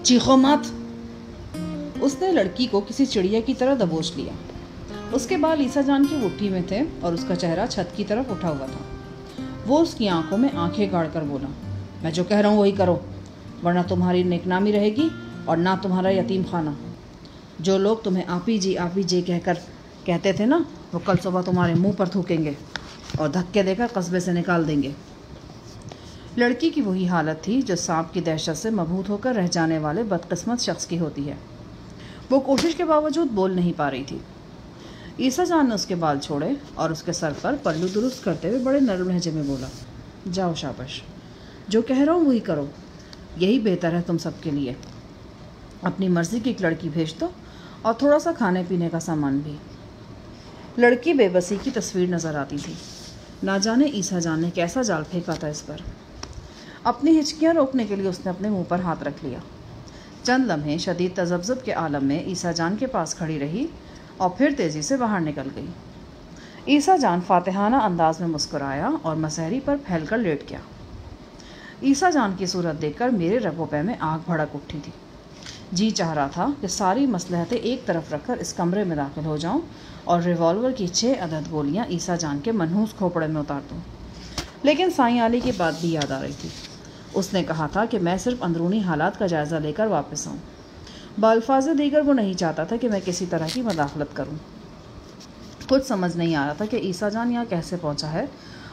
چیخو مت۔ اس نے لڑکی کو کسی چڑیا کی طرح دبوچ لیا۔ اس کے بال عیسیٰ جان کی مٹھی میں تھے اور اس کا چہرہ چھت کی طرف اٹھا ہوا تھا۔ وہ اس کی آنکھوں میں آنکھیں گاڑ کر بولا، میں جو کہہ رہا ہوں وہی کرو، ورنہ تمہاری نیک نامی رہے گی اور نہ تمہارا یتیم خانہ۔ جو لوگ تمہیں آپی جی کہہ کر کہتے تھے نا، وہ کل صبح تمہارے منہ پر تھوکیں گے اور دھکے دے کر قصبے سے نکال دیں گے۔ لڑکی کی وہی حالت تھی جو سانپ کی دہشت سے مبہوت ہو کر رہ جانے والے بدقسمت شخص کی ہوتی ہے۔ وہ کوشش کے باوجود بول نہیں پا رہی تھی۔ عیسیٰ جان نے اس کے بال چھوڑے اور اس کے سر پر پلو درست کرتے ہوئے بڑے نرم لہجے میں بولا، جاؤ شاباش، جو کہہ رہا ہوں وہی کرو، یہی بہتر ہے تم سب کے لیے۔ اپنی مرضی کی ایک لڑکی بھیج دو اور تھوڑا سا کھانے پینے کا سامان بھی۔ لڑکی بے بسی کی تصویر نظر آتی تھی۔ نہ جانے عیسیٰ جان نے کیسا جال پھینکا تھا اس پر۔ اپنی ہچکیاں روکنے کے لیے اس نے اپنے منہ پر ہاتھ رکھ لیا۔ چند لمحے شدید تذبذب کے عالم میں عیسیٰ جان کے پاس کھڑی رہی اور پھر تیزی سے باہر نکل گئی۔ عیسیٰ جان فاتحانہ انداز میں مسکرایا اور مسحری پر پھیل کر لیٹ گیا۔ عیسیٰ جان کی صورت دیکھ کر میرے رگوں پہ میں آگ بھڑک اٹھی تھی۔ جی چاہ رہا تھا کہ ساری مصلحتیں ایک طرف رکھ کر اس کمرے میں داخل ہو جاؤں اور ریوالور کی 6 عدد گولیاں عیسیٰ جان کے منحوس کھوپڑے میں اتار دوں، لیکن سائیں علی کی بات بھی یاد آ رہی تھی۔ اس نے کہا تھا کہ میں صرف اندرونی حالات کا جائزہ لے کر واپس آؤں۔ بالفاظ دیگر وہ نہیں چاہتا تھا کہ میں کسی طرح کی مداخلت کروں۔ کچھ سمجھ نہیں آ رہا تھا کہ عیسیٰ جان یہاں کیسے پہنچا ہے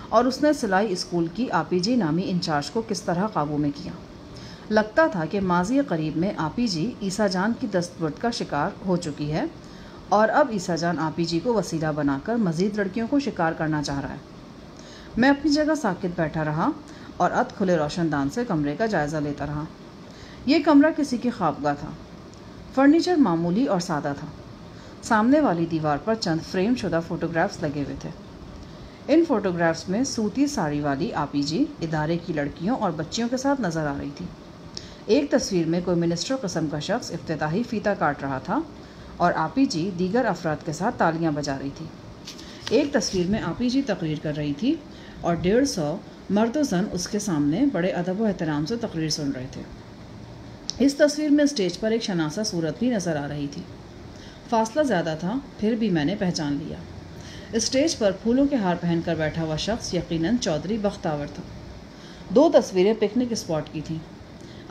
اور اس نے سلائی اسکول کی آپی جی نامی انچارج کو کس طرح قابو میں کیا۔ لگتا تھا کہ ماضی قریب میں آپی جی عیسیٰ جان کی دستبرد کا شکار ہو چکی ہے اور اب عیسیٰ جان آپی جی کو وسیلہ بنا کر مزید لڑکیوں کو شکار کرنا چاہ رہا ہے۔ میں اپنی جگہ ساکت بیٹھا رہا اور ادھ کھلے روشن دان سے کمرے کا جائزہ لیتا رہا۔ یہ کمرہ کسی کی خوابگاہ تھا۔ فرنیچر معمولی اور سادہ تھا۔ سامنے والی دیوار پر چند فریم شدہ فوٹوگرافز لگے ہوئے تھے۔ ان فوٹوگرافز میں سوتی ساڑی والی آپی جی ادارے کی لڑکیوں اور بچیوں کے ساتھ نظر آ رہی تھی۔ ایک تصویر میں کوئی منسٹر قسم کا شخص افتتاحی فیتا کاٹ رہا تھا اور آپی جی دیگر افراد کے ساتھ تالیاں بجا رہی تھی۔ ایک تصویر میں آپی جی تقریر کر رہی تھی اور 150 مرد و زن اس کے سامنے بڑے ادب و احترام سے تقریر سن رہے تھے۔ اس تصویر میں اسٹیج پر ایک شناسہ صورت بھی نظر آ رہی تھی۔ فاصلہ زیادہ تھا، پھر بھی میں نے پہچان لیا۔ اسٹیج پر پھولوں کے ہار پہن کر بیٹھا ہوا شخص یقیناً چودھری بختاور تھا۔ 2 تصویریں پکنک اسپاٹ کی تھیں۔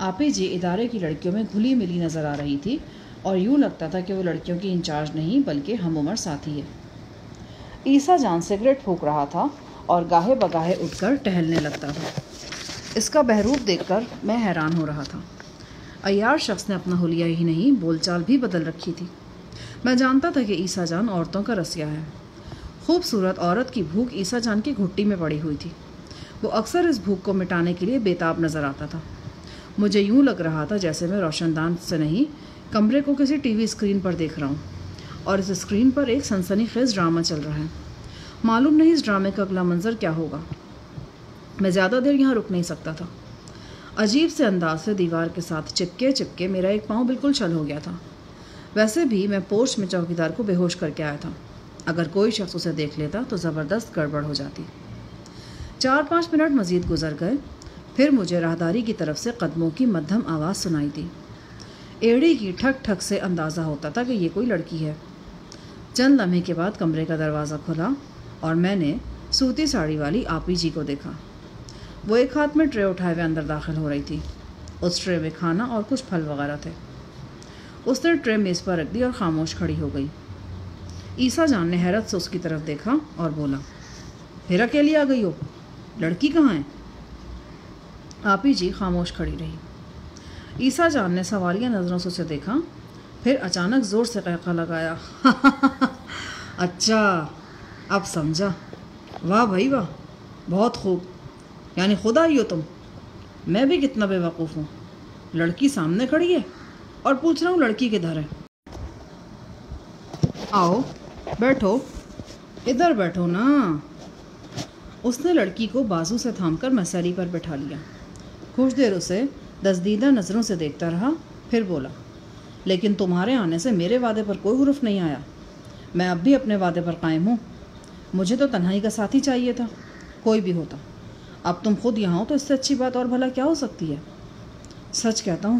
آپی جی ادارے کی لڑکیوں میں گھلی ملی نظر آ رہی تھی اور یوں لگتا تھا کہ وہ لڑکیوں کی انچارج نہیں بلکہ ہم عمر ساتھی ہے۔ عیسیٰ جان سگریٹ پھونک رہا تھا اور گاہے بگاہے اٹھ کر ٹہلنے لگتا تھا۔ اس کا بہروپ دیکھ کر میں حیران ہو رہا تھا۔ عیار شخص نے اپنا حلیہ ہی نہیں بول چال بھی بدل رکھی تھی۔ میں جانتا تھا کہ عیسیٰ جان عورتوں کا رسیا ہے۔ خوبصورت عورت کی بھوک عیسیٰ جان کی گھٹی میں پڑی ہوئی تھی۔ وہ اکثر اس بھوک کو مٹانے کے لیے بےتاب نظر آتا تھا۔ مجھے یوں لگ رہا تھا جیسے میں روشن دان سے نہیں، کمرے کو کسی ٹی وی اسکرین پر دیکھ رہا ہوں اور اس اسکرین پر ایک سنسنی خیز ڈرامہ چل رہا ہے۔ معلوم نہیں اس ڈرامے کا اگلا منظر کیا ہوگا۔ میں زیادہ دیر یہاں رک نہیں سکتا تھا۔ عجیب سے انداز سے دیوار کے ساتھ چپکے میرا ایک پاؤں بالکل چھل ہو گیا تھا۔ ویسے بھی میں پوسٹ میں چوکیدار کو بے ہوش کر کے آیا تھا۔ اگر کوئی شخص اسے دیکھ لیتا تو زبردست گڑبڑ ہو جاتی۔ 4-5 منٹ مزید گزر گئے، پھر مجھے راہداری کی طرف سے قدموں کی مدھم آواز سنائی دی۔ ایڑی کی ٹھک ٹھک سے اندازہ ہوتا تھا کہ یہ کوئی لڑکی ہے۔ چند لمحے کے بعد کمرے کا دروازہ کھلا اور میں نے سوتی ساڑی والی آپی جی کو دیکھا۔ وہ ایک ہاتھ میں ٹرے اٹھائے ہوئے اندر داخل ہو رہی تھی۔ اس ٹرے میں کھانا اور کچھ پھل وغیرہ تھے۔ اس نے ٹرے میز پر رکھ دی اور خاموش کھڑی ہو گئی۔ عیسیٰ جان نے حیرت سے اس کی طرف دیکھا اور بولا، پھر اکیلی آ گئی ہو؟ لڑکی کہاں ہے؟ آپی جی خاموش کھڑی رہی۔ عیسیٰ جان نے سوالیہ نظروں سے اسے دیکھا، پھر اچانک زور سے قہقہ لگایا۔ اچھا، اب سمجھا۔ واہ بھائی واہ، بہت خوب، یعنی خود آئی ہو تم؟ میں بھی کتنا بے وقوف ہوں، لڑکی سامنے کھڑی ہے اور پوچھ رہا ہوں لڑکی کدھر ہے۔ آؤ بیٹھو، ادھر بیٹھو نا۔ اس نے لڑکی کو بازو سے تھام کر مسیری پر بٹھا لیا۔ کچھ دیر اسے دزدیدہ نظروں سے دیکھتا رہا، پھر بولا، لیکن تمہارے آنے سے میرے وعدے پر کوئی حرف نہیں آیا۔ میں اب بھی اپنے وعدے پر قائم ہوں۔ مجھے تو تنہائی کا ساتھی چاہیے تھا، کوئی بھی ہوتا۔ اب تم خود یہاں ہو تو اس سے اچھی بات اور بھلا کیا ہو سکتی ہے؟ سچ کہتا ہوں،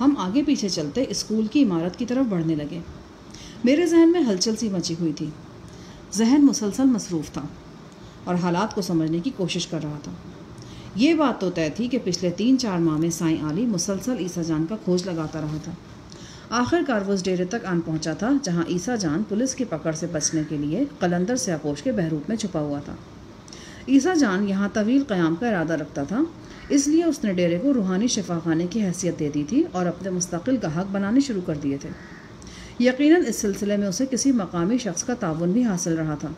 ہم آگے پیچھے چلتے اسکول کی عمارت کی طرف بڑھنے لگے۔ میرے ذہن میں ہلچل سی مچی ہوئی تھی۔ ذہن مسلسل مصروف تھا اور حالات کو سمجھنے کی کوشش کر رہا تھا۔ یہ بات تو طے تھی کہ پچھلے 3-4 ماہ میں سائیں علی مسلسل عیسیٰ جان کا کھوج لگاتا رہا تھا۔ آخر کار وہ اس ڈیرے تک آن پہنچا تھا جہاں عیسیٰ جان پولیس کی پکڑ سے بچنے کے لیے قلندر سیاپوش کے بہروپ میں چھپا ہوا تھا۔ عیسیٰ جان یہاں طویل قیام کا ارادہ رکھتا تھا، اس لیے اس نے ڈیرے کو روحانی شفا خانے کی حیثیت دے دی تھی اور اپنے مستقل گاہک بنانے شروع کر دیے تھے۔ یقیناً اس سلسلے میں اسے کسی مقامی شخص کا تعاون بھی حاصل رہا تھا،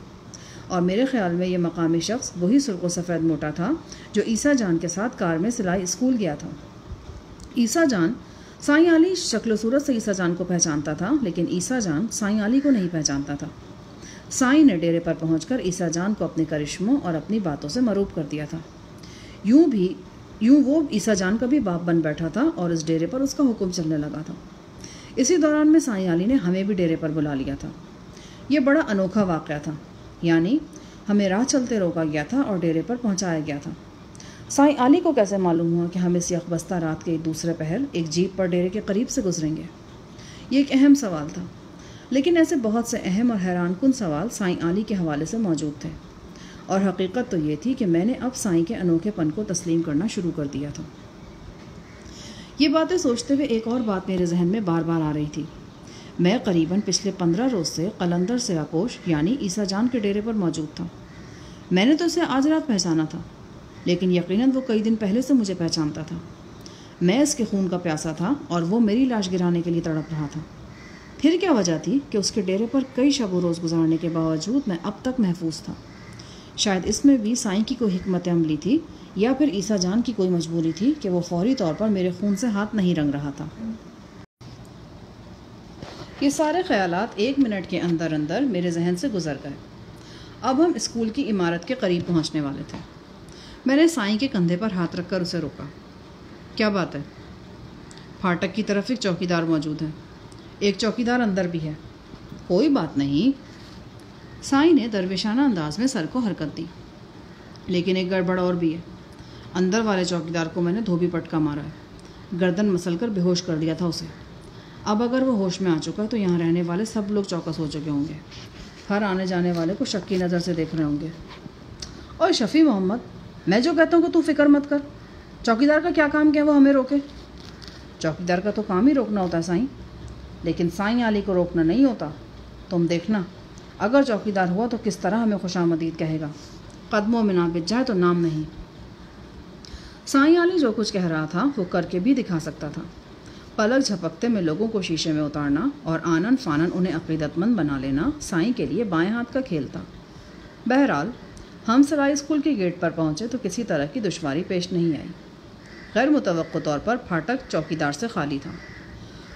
اور میرے خیال میں یہ مقامی شخص وہی سرخ و سفید موٹا تھا جو عیسیٰ جان کے ساتھ کار میں سلائی اسکول گیا تھا۔ عیسیٰ جان سائیں علی شکل و صورت سے عیسیٰ جان کو پہچانتا تھا، لیکن عیسیٰ جان سائیں علی کو نہیں پہچانتا تھا۔ سائیں نے ڈیرے پر پہنچ کر عیسیٰ جان کو اپنے کرشموں اور اپنی باتوں سے مروب کر دیا تھا۔ یوں وہ عیسیٰ جان کا بھی باپ بن بیٹھا تھا اور اس ڈیرے پر اس کا حکم چلنے لگا تھا۔ اسی دوران میں سائیں علی نے ہمیں بھی ڈیرے پر بلا لیا تھا۔ یہ بڑا انوکھا واقعہ تھا، یعنی ہمیں راہ چلتے روکا گیا تھا اور ڈیرے پر پہنچایا گیا تھا۔ سائیں علی کو کیسے معلوم ہوا کہ ہم اس یکبستہ رات کے دوسرے پہر ایک جیپ پر ڈیرے کے قریب سے گزریں گے؟ یہ ایک اہم سوال تھا، لیکن ایسے بہت سے اہم اور حیران کن سوال سائیں علی کے حوالے سے موجود تھے، اور حقیقت تو یہ تھی کہ میں نے اب سائیں کے انوکھے پن کو تسلیم کرنا شروع کر دیا تھا۔ یہ باتیں سوچتے ہوئے ایک اور بات میرے ذہن میں بار بار آ رہی تھی۔ میں قریباً پچھلے 15 روز سے قلندر سیاپوش یعنی عیسیٰ جان کے ڈیرے پر موجود تھا۔ میں نے تو اسے آج رات پہچانا تھا، لیکن یقیناً وہ کئی دن پہلے سے مجھے پہچانتا تھا۔ میں اس کے خون کا پیاسا تھا اور وہ میری لاش گرانے کے لیے تڑپ رہا تھا۔ پھر کیا وجہ تھی کہ اس کے ڈیرے پر کئی شب و روز گزارنے کے باوجود میں اب تک محفوظ تھا؟ شاید اس میں بھی سائیں کی کوئی حکمت عملی تھی، یا پھر عیسیٰ جان کی کوئی مجبوری تھی کہ وہ فوری طور پر میرے خون سے ہاتھ نہیں رنگ رہا تھا۔ یہ سارے خیالات 1 منٹ کے اندر اندر میرے ذہن سے گزر گئے۔ اب ہم اسکول کی عمارت کے قریب پہنچنے والے تھے۔ میں نے سائیں کے کندھے پر ہاتھ رکھ کر اسے روکا۔ کیا بات ہے؟ پھاٹک کی طرف ایک چوکیدار موجود ہے، ایک چوکیدار اندر بھی ہے۔ کوئی بات نہیں۔ سائیں نے درویشانہ انداز میں سر کو حرکت دی۔ لیکن ایک گڑبڑ اور بھی ہے۔ اندر والے چوکیدار کو میں نے دھوبی پٹکا مارا ہے، گردن مسل کر بے ہوش کر دیا تھا اسے۔ اب اگر وہ ہوش میں آ چکا تو یہاں رہنے والے سب لوگ چوکس ہو چکے ہوں گے، ہر آنے جانے والے کو شک کی نظر سے دیکھ رہے ہوں گے۔ اور شفیع محمد، میں جو کہتا ہوں کہ تو فکر مت کر، چوکیدار کا کیا کام کیا وہ ہمیں روکے؟ چوکیدار کا تو کام ہی روکنا ہوتا ہے سائیں، لیکن سائیں علی کو روکنا نہیں ہوتا۔ تم دیکھنا، اگر چوکیدار ہوا تو کس طرح ہمیں خوش آمدید کہے گا، قدموں میں نہ بچ جائے تو نام نہیں۔ سائیں علی جو کچھ کہہ رہا تھا وہ کر کے بھی دکھا سکتا تھا۔ پلک جھپکتے میں لوگوں کو شیشے میں اتارنا اور آنن فانن انہیں عقیدت مند بنا لینا سائیں کے لیے بائیں ہاتھ کا کھیل تھا۔ بہرحال ہم سرائی اسکول کے گیٹ پر پہنچے تو کسی طرح کی دشواری پیش نہیں آئی۔ غیر متوقع طور پر پھاٹک چوکیدار سے خالی تھا۔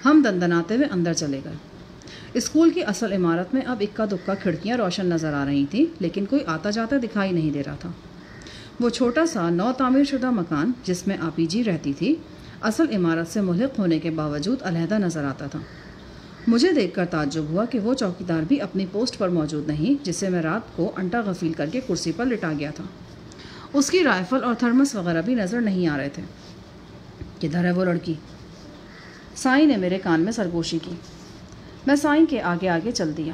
ہم دندناتے ہوئے اندر چلے گئے۔ اسکول کی اصل عمارت میں اب اکا دکا کھڑکیاں روشن نظر آ رہی تھیں، لیکن کوئی آتا جاتا دکھائی نہیں دے رہا تھا۔ وہ چھوٹا سا نو تعمیر شدہ مکان جس میں آپی جی رہتی تھی، اصل عمارت سے ملحق ہونے کے باوجود علیحدہ نظر آتا تھا۔ مجھے دیکھ کر تعجب ہوا کہ وہ چوکیدار بھی اپنی پوسٹ پر موجود نہیں جسے میں رات کو انٹا غفیل کر کے کرسی پر لٹا گیا تھا۔ اس کی رائفل اور تھرمس وغیرہ بھی نظر نہیں آ رہے تھے۔ کدھر ہے وہ لڑکی؟ سائیں نے میرے کان میں سرگوشی کی۔ میں سائیں کے آگے آگے چل دیا۔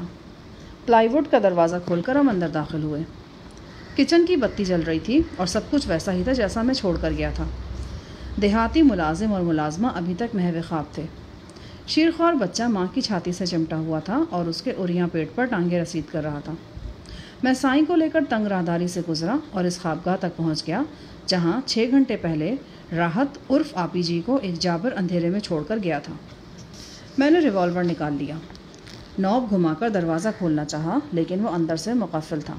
پلائی ووڈ کا دروازہ کھول کر ہم اندر داخل ہوئے۔ کچن کی بتی جل رہی تھی اور سب کچھ ویسا ہی تھا جیسا میں چھوڑ کر گیا تھا۔ دیہاتی ملازم اور ملازمہ ابھی تک محو خواب تھے۔ شیرخوار بچہ ماں کی چھاتی سے چمٹا ہوا تھا اور اس کے اریاں پیٹ پر ٹانگیں رسید کر رہا تھا۔ میں سائیں کو لے کر تنگ راہداری سے گزرا اور اس خوابگاہ تک پہنچ گیا جہاں 6 گھنٹے پہلے راحت عرف آپی جی کو ایک جابر اندھیرے میں چھوڑ کر گیا تھا۔ میں نے ریوالور نکال لیا، نوب گھما کر دروازہ کھولنا چاہا، لیکن وہ اندر سے مقفل تھا۔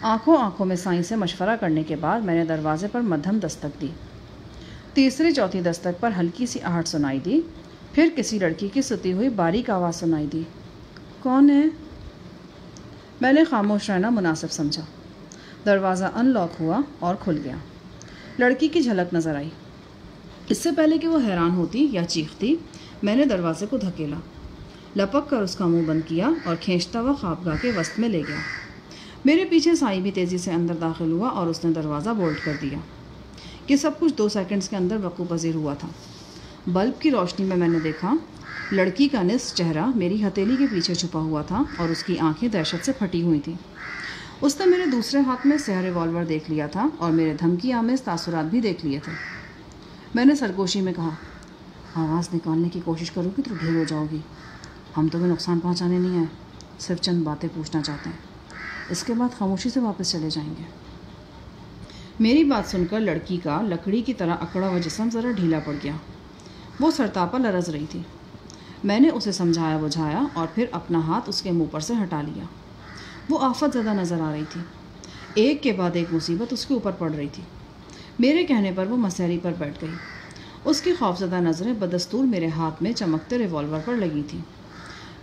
آنکھوں میں سائیں سے مشورہ کرنے کے بعد میں نے دروازے پر مدھم دستک دی۔ تیسری چوتھی دستک پر ہلکی سی آہٹ سنائی دی، پھر کسی لڑکی کی ستی ہوئی باریک آواز سنائی دی۔ کون ہے؟ میں نے خاموش رہنا مناسب سمجھا۔ دروازہ ان لاک ہوا اور کھل گیا۔ لڑکی کی جھلک نظر آئی۔ اس سے پہلے کہ وہ حیران ہوتی یا چیختی، میں نے دروازے کو دھکیلا، لپک کر اس کا منہ بند کیا اور کھینچتا ہوا خوابگاہ کے وسط میں لے گیا۔ میرے پیچھے سائیں بھی تیزی سے اندر داخل ہوا اور اس نے دروازہ بولٹ کر دیا۔ یہ سب کچھ 2 سیکنڈز کے اندر وقوع پذیر ہوا تھا۔ بلب کی روشنی میں نے دیکھا لڑکی کا نصف چہرہ میری ہتھیلی کے پیچھے چھپا ہوا تھا اور اس کی آنکھیں دہشت سے پھٹی ہوئی تھیں۔ اس نے میرے دوسرے ہاتھ میں سیاہ ریوالور دیکھ لیا تھا اور میرے دھمکی آمیز تاثرات بھی دیکھ لیے تھے۔ میں نے سرگوشی میں کہا، آواز نکالنے کی کوشش کرو گی تو ڈھیر ہو جاؤ گی۔ ہم تمہیں نقصان پہنچانے نہیں آئے، صرف چند باتیں پوچھنا چاہتے ہیں، اس کے بعد خاموشی سے واپس چلے جائیں گے۔ میری بات سن کر لڑکی کا لکڑی کی طرح اکڑا ہوا جسم ذرا ڈھیلا پڑ گیا۔ وہ سرتاپا لرز رہی تھی۔ میں نے اسے سمجھایا بجھایا اور پھر اپنا ہاتھ اس کے منہ پر سے ہٹا لیا۔ وہ آفت زدہ نظر آ رہی تھی، ایک کے بعد ایک مصیبت اس کے اوپر پڑ رہی تھی۔ میرے کہنے پر وہ مسہری پر بیٹھ گئی۔ اس کی خوفزدہ نظریں بدستور میرے ہاتھ میں چمکتے ریوالور پر لگی تھیں۔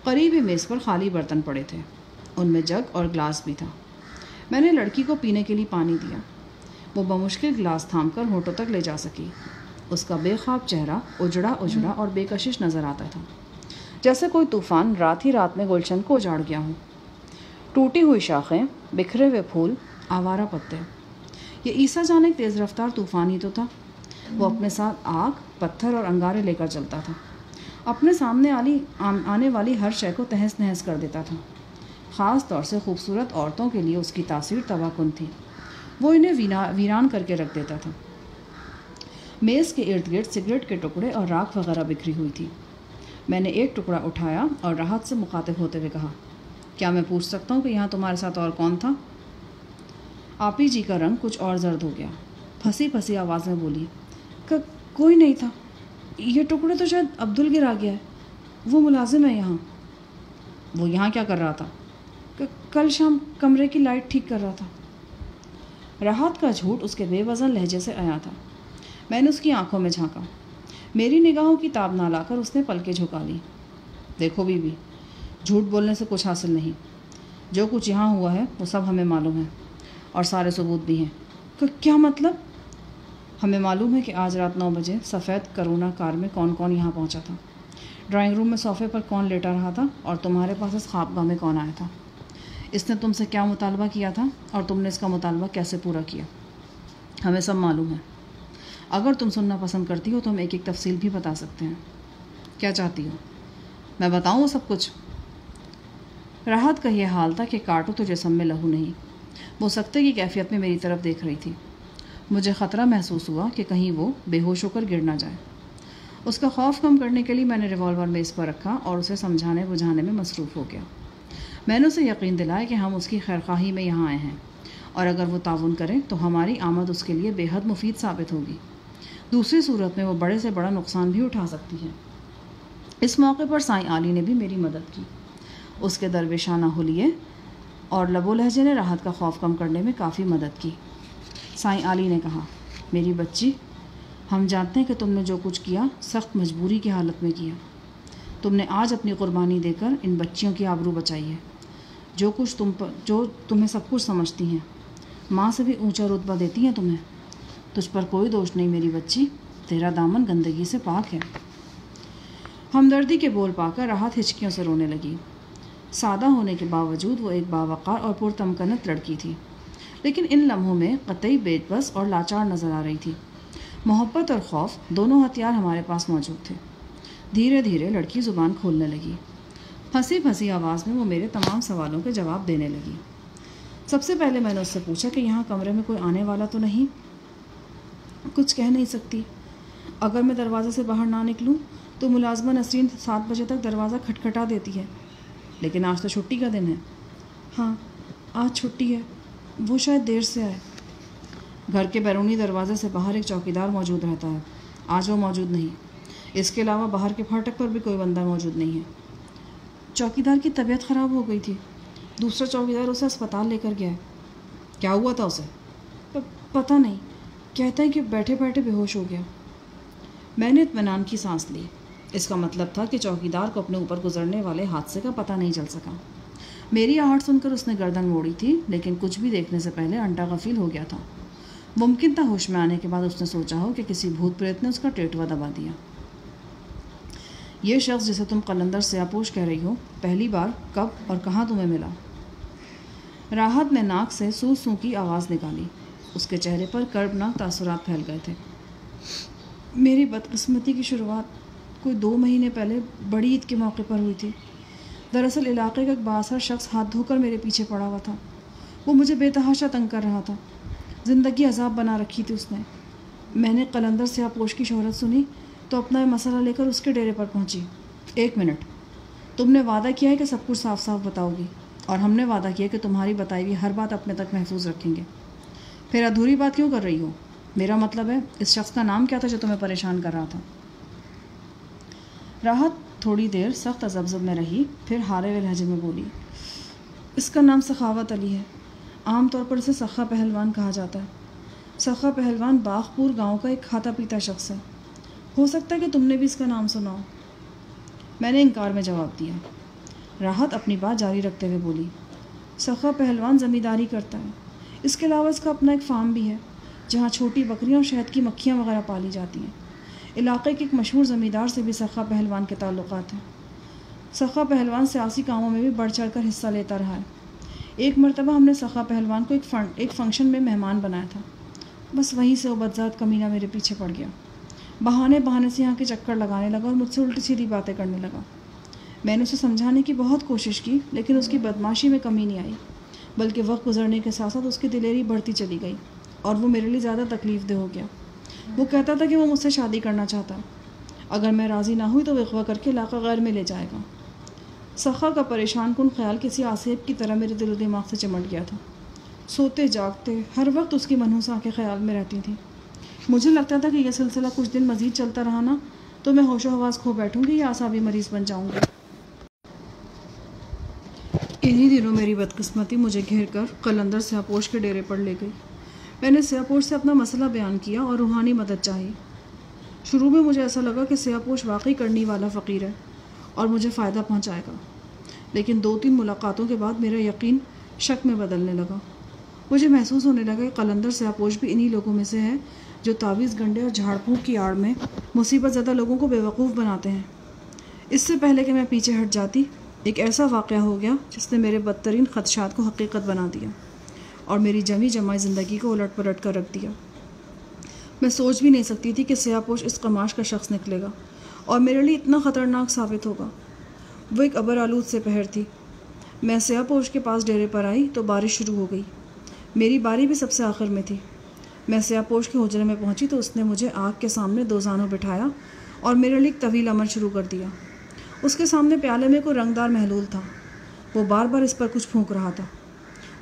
قریب ہی میز پر خالی برتن پڑے تھے، ان میں جگ اور گلاس بھی تھا۔ میں نے لڑکی کو پینے کے لیے پانی دیا۔ وہ بمشکل گلاس تھام کر ہونٹوں تک لے جا سکی۔ اس کا بے خواب چہرہ اجڑا اور بے کشش نظر آتا تھا، جیسے کوئی طوفان رات ہی رات میں گلشن کو اجاڑ گیا ہو۔ ٹوٹی ہوئی شاخیں، بکھرے ہوئے پھول، آوارہ پتے، یہ عیسیٰ جان ایک تیز رفتار طوفان ہی تو تھا۔ وہ اپنے ساتھ آگ، پتھر اور انگارے لے کر چلتا تھا، اپنے سامنے آنے والی ہر شے کو تہس نہس کر دیتا تھا۔ خاص طور سے خوبصورت عورتوں کے لیے اس کی تاثیر تباہ کن تھی، وہ انہیں ویران کر کے رکھ دیتا تھا۔ میز کے ارد گرد سگریٹ کے ٹکڑے اور راکھ وغیرہ بکھری ہوئی تھی۔ میں نے ایک ٹکڑا اٹھایا اور راحت سے مخاطب ہوتے ہوئے کہا، کیا میں پوچھ سکتا ہوں کہ یہاں تمہارے ساتھ اور کون تھا؟ آپی جی کا رنگ کچھ اور زرد ہو گیا، پھنسی پھنسی آواز میں بولی، کوئی نہیں تھا، یہ ٹکڑے تو شاید عبدل گرا گیا ہے، وہ ملازم ہے یہاں۔ وہ یہاں کیا کر رہا تھا؟ کل شام کمرے کی لائٹ ٹھیک کر رہا تھا۔ راحت کا جھوٹ اس کے بے وزن لہجے سے آیا تھا۔ میں نے اس کی آنکھوں میں جھانکا۔ میری نگاہوں کی تاب نہ لا کر اس نے پلکیں جھکا لی۔ دیکھو بی بی، جھوٹ بولنے سے کچھ حاصل نہیں، جو کچھ یہاں ہوا ہے وہ سب ہمیں معلوم ہے اور سارے ثبوت بھی ہیں۔ کیا مطلب؟ ہمیں معلوم ہے کہ آج رات 9 بجے سفید کرونا کار میں کون کون یہاں پہنچا تھا، ڈرائنگ روم میں صوفے پر کون لیٹا رہا تھا، اور تمہارے پاس اس خوابگاہ میں کون آیا تھا۔ اس نے تم سے کیا مطالبہ کیا تھا اور تم نے اس کا مطالبہ کیسے پورا کیا، ہمیں سب معلوم ہے۔ اگر تم سننا پسند کرتی ہو تو ہم ایک ایک تفصیل بھی بتا سکتے ہیں۔ کیا چاہتی ہو میں بتاؤں وہ سب کچھ؟ راحت کا یہ حال تھا کہ کاٹو تو جسم میں لہو نہیں۔ وہ سکتے کی کیفیت میں میری طرف دیکھ رہی تھی۔ مجھے خطرہ محسوس ہوا کہ کہیں وہ بے ہوش ہو کر گر نہ جائے۔ اس کا خوف کم کرنے کے لیے میں نے ریوالور میز پر رکھا اور اسے سمجھانے بجھانے میں مصروف ہو گیا۔ میں نے اسے یقین دلایا کہ ہم اس کی خیرخواہی میں یہاں آئے ہیں، اور اگر وہ تعاون کرے تو ہماری آمد اس کے لیے بے حد مفید ثابت ہوگی، دوسری صورت میں وہ بڑے سے بڑا نقصان بھی اٹھا سکتی ہے۔ اس موقع پر سائیں عالی نے بھی میری مدد کی۔ اس کے درویشانہ حلیے اور لب و لہجے نے راحت کا خوف کم کرنے میں کافی مدد کی۔ سائیں عالی نے کہا، میری بچی، ہم جانتے ہیں کہ تم نے جو کچھ کیا سخت مجبوری کی حالت میں کیا۔ تم نے آج اپنی قربانی دے کر ان بچیوں کی آبرو بچائی ہے، جو تمہیں سب کچھ سمجھتی ہیں، ماں سے بھی اونچا رتبہ دیتی ہیں تمہیں۔ تجھ پر کوئی دوش نہیں میری بچی، تیرا دامن گندگی سے پاک ہے۔ ہمدردی کے بول پا کر راحت ہچکیوں سے رونے لگی۔ سادہ ہونے کے باوجود وہ ایک باوقار اور پرتمکنت لڑکی تھی، لیکن ان لمحوں میں قطعی بے بس اور لاچار نظر آ رہی تھی۔ محبت اور خوف دونوں ہتھیار ہمارے پاس موجود تھے۔ دھیرے دھیرے لڑکی زبان کھولنے لگی۔ پھنسی پھنسی آواز میں وہ میرے تمام سوالوں کے جواب دینے لگی۔ سب سے پہلے میں نے اس سے پوچھا کہ یہاں کمرے میں کوئی آنے والا تو نہیں؟ کچھ کہہ نہیں سکتی۔ اگر میں دروازے سے باہر نہ نکلوں تو ملازمہ نسرین 7 بجے تک دروازہ کھٹکھٹا دیتی ہے، لیکن آج تو چھٹی کا دن ہے۔ ہاں آج چھٹی ہے، وہ شاید دیر سے آئے۔ گھر کے بیرونی دروازے سے باہر ایک چوکیدار موجود رہتا ہے، آج وہ موجود نہیں۔ اس کے علاوہ باہر کے پھاٹک پر بھی کوئی بندہ موجود نہیں ہے۔ چوکیدار کی طبیعت خراب ہو گئی تھی، دوسرا چوکیدار اسے اسپتال لے کر گیا ہے۔ کیا ہوا تھا اسے؟ پتہ نہیں، کہتا ہے کہ بیٹھے بیٹھے بے ہوش ہو گیا۔ میں نے اطمینان کی سانس لی۔ اس کا مطلب تھا کہ چوکیدار کو اپنے اوپر گزرنے والے حادثے کا پتہ نہیں چل سکا۔ میری آہٹ سن کر اس نے گردن موڑی تھی، لیکن کچھ بھی دیکھنے سے پہلے انٹا غفیل ہو گیا تھا۔ ممکن تھا ہوش میں آنے کے بعد اس نے سوچا ہو کہ کسی بھوت پریت نے اس کا ٹیٹوا دبا دیا۔ یہ شخص جسے تم قلندر سیاپوش کہہ رہی ہو، پہلی بار کب اور کہاں تمہیں ملا؟ راحت نے ناک سے سو سو کی آواز نکالی۔ اس کے چہرے پر کربناک تاثرات پھیل گئے تھے۔ میری بدقسمتی کی شروعات کوئی 2 مہینے پہلے بڑی عید کے موقع پر ہوئی تھی۔ دراصل علاقے کا ایک بااثر شخص ہاتھ دھو کر میرے پیچھے پڑا ہوا تھا۔ وہ مجھے بے تحاشا تنگ کر رہا تھا۔ زندگی عذاب بنا رکھی تھی اس نے۔ میں نے قلندر سیاہ پوش کی شہرت سنی تو اپنا مسئلہ لے کر اس کے ڈیرے پر پہنچی۔ 1 منٹ، تم نے وعدہ کیا ہے کہ سب کچھ صاف صاف بتاؤ گی، اور ہم نے وعدہ کیا کہ تمہاری بتائی ہوئی ہر بات اپنے تک محفوظ رکھیں گے۔ پھر ادھوری بات کیوں کر رہی ہو؟ میرا مطلب ہے اس شخص کا نام کیا تھا جو تمہیں پریشان کر رہا تھا؟ راحت تھوڑی دیر سخت تذبذب میں رہی، پھر ہارے ہوئے لہجے میں بولی، اس کا نام سخاوت علی ہے۔ عام طور پر اسے سخا پہلوان کہا جاتا ہے۔ سخا پہلوان باغپور گاؤں کا ایک کھاتا پیتا شخص ہے۔ ہو سکتا ہے کہ تم نے بھی اس کا نام سنا ہو۔ میں نے انکار میں جواب دیا۔ راحت اپنی بات جاری رکھتے ہوئے بولی، سخا پہلوان زمینداری کرتا ہے۔ اس کے علاوہ اس کا اپنا ایک فارم بھی ہے جہاں چھوٹی بکریاں اور شہد کی مکھیاں وغیرہ پالی جاتی ہیں۔ علاقے کے ایک مشہور زمیندار سے بھی سخا پہلوان کے تعلقات ہیں۔ سخا پہلوان سیاسی کاموں میں بھی بڑھ چڑھ کر حصہ لیتا رہا ہے۔ ایک مرتبہ ہم نے سخا پہلوان کو ایک فنکشن میں مہمان بنایا تھا۔ بس وہیں سے وہ بدذات کمینہ میرے پیچھے پڑ گیا۔ بہانے سے یہاں کے چکر لگانے لگا اور مجھ سے الٹی سیدھی باتیں کرنے لگا۔ میں نے اسے سمجھانے کی بہت کوشش کی، لیکن اس کی بدماشی میں کمی نہیں آئی، بلکہ وقت گزرنے کے ساتھ ساتھ اس کی دلیری بڑھتی چلی گئی اور وہ میرے لیے زیادہ تکلیف دہ ہو گیا۔ وہ کہتا تھا کہ وہ مجھ سے شادی کرنا چاہتا ہے۔ اگر میں راضی نہ ہوئی تو وہ اغوا کر کے علاقہ غیر میں لے جائے گا۔ سخا کا پریشان کن خیال کسی آسیب کی طرح میرے دل و دماغ سے چمٹ گیا تھا۔ سوتے جاگتے ہر وقت اس کی منحوس آنکھیں خیال میں رہتی تھیں۔ مجھے لگتا تھا کہ یہ سلسلہ کچھ دن مزید چلتا رہا نا تو میں ہوش و حواس کھو بیٹھوں گی یا اعصابی مریض بن جاؤں گی۔ انہی دنوں میری بدقسمتی مجھے گھیر کر قلندر سیاہ پوش کے ڈیرے پر لے گئی۔ میں نے سیاہ پوش سے اپنا مسئلہ بیان کیا اور روحانی مدد چاہی۔ شروع میں مجھے ایسا لگا کہ سیاہ پوش واقعی کرنی والا فقیر ہے اور مجھے فائدہ پہنچائے گا، لیکن 2-3 ملاقاتوں کے بعد میرا یقین شک میں بدلنے لگا۔ مجھے محسوس ہونے لگا کہ قلندر سیاہ پوش بھی انہی لوگوں میں سے ہے جو تعویذ گنڈے اور جھاڑ پھونک کی آڑ میں مصیبت زدہ لوگوں کو بیوقوف بناتے ہیں۔ اس سے پہلے کہ میں پیچھے ہٹ جاتی، ایک ایسا واقعہ ہو گیا جس نے میرے بدترین خدشات کو حقیقت بنا دیا اور میری جمی جمائی زندگی کو الٹ پلٹ کر رکھ دیا۔ میں سوچ بھی نہیں سکتی تھی کہ سیاہ پوش اس قماش کا شخص نکلے گا اور میرے لیے اتنا خطرناک ثابت ہوگا۔ وہ ایک ابر آلود سے پہر تھی۔ میں سیاہ پوش کے پاس ڈیرے پر آئی تو بارش شروع ہو گئی۔ میری باری بھی سب سے آخر میں تھی۔ میں سیاہ پوش کے حجرے میں پہنچی تو اس نے مجھے آگ کے سامنے 2 زانوں بٹھایا اور میرے لیے ایک طویل عمل شروع کر دیا۔ اس کے سامنے پیالے میں کوئی رنگدار محلول تھا۔ وہ بار بار اس پر کچھ پھونک رہا تھا۔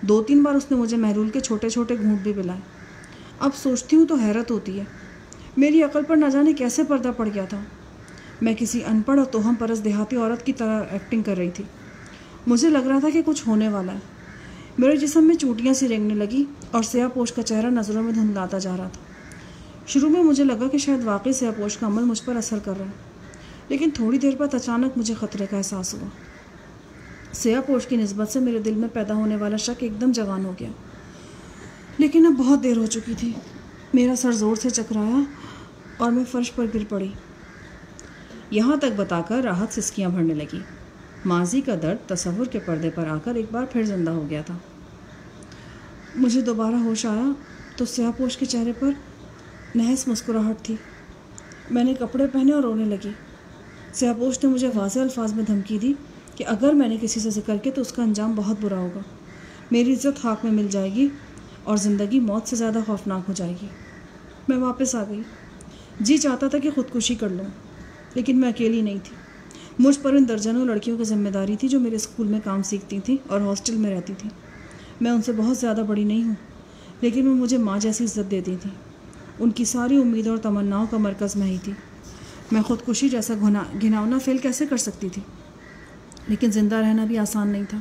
2-3 بار اس نے مجھے محلول کے چھوٹے چھوٹے گھونٹ بھی پلائے۔ اب سوچتی ہوں تو حیرت ہوتی ہے، میری عقل پر نہ جانے کیسے پردہ پڑ گیا تھا۔ میں کسی ان پڑھ اور توہم پرست دیہاتی عورت کی طرح ایکٹنگ کر رہی تھی۔ مجھے لگ رہا تھا کہ کچھ ہونے والا ہے۔ میرے جسم میں چوٹیاں سی رینگنے لگی اور سیاہ پوش کا چہرہ نظروں میں دھندلاتا جا رہا تھا۔ شروع میں مجھے لگا کہ شاید واقعی سیاہ پوش کا عمل مجھ پر اثر کر رہا ہے، لیکن تھوڑی دیر بعد اچانک مجھے خطرے کا احساس ہوا۔ سیاہ پوش کی نسبت سے میرے دل میں پیدا ہونے والا شک ایک دم جوان ہو گیا، لیکن اب بہت دیر ہو چکی تھی۔ میرا سر زور سے چکرایا اور میں فرش پر گر پڑی۔ یہاں تک بتا کر راحت سسکیاں بھرنے لگی۔ ماضی کا درد تصور کے پردے پر آ کر ایک بار پھر زندہ ہو گیا تھا۔ مجھے دوبارہ ہوش آیا تو سیاہ پوش کے چہرے پر نحس مسکراہٹ تھی۔ میں نے کپڑے پہنے اور رونے لگی۔ سیاہ پوش نے مجھے واضح الفاظ میں دھمکی دی کہ اگر میں نے کسی سے ذکر کیا تو اس کا انجام بہت برا ہوگا، میری عزت خاک میں مل جائے گی اور زندگی موت سے زیادہ خوفناک ہو جائے گی۔ میں واپس آ گئی۔ جی چاہتا تھا کہ خودکشی کر لوں، لیکن میں اکیلی نہیں تھی۔ مجھ پر ان درجنوں لڑکیوں کی ذمہ داری تھی جو میرے اسکول میں کام سیکھتی تھیں اور ہاسٹل میں رہتی تھیں۔ میں ان سے بہت زیادہ بڑی نہیں ہوں، لیکن وہ مجھے ماں جیسی عزت دیتی تھیں۔ ان کی ساری امیدوں اور تمناؤں کا مرکز میں ہی تھی۔ میں خودکشی جیسا گھناؤنا فعل کیسے کر سکتی تھی؟ لیکن زندہ رہنا بھی آسان نہیں تھا۔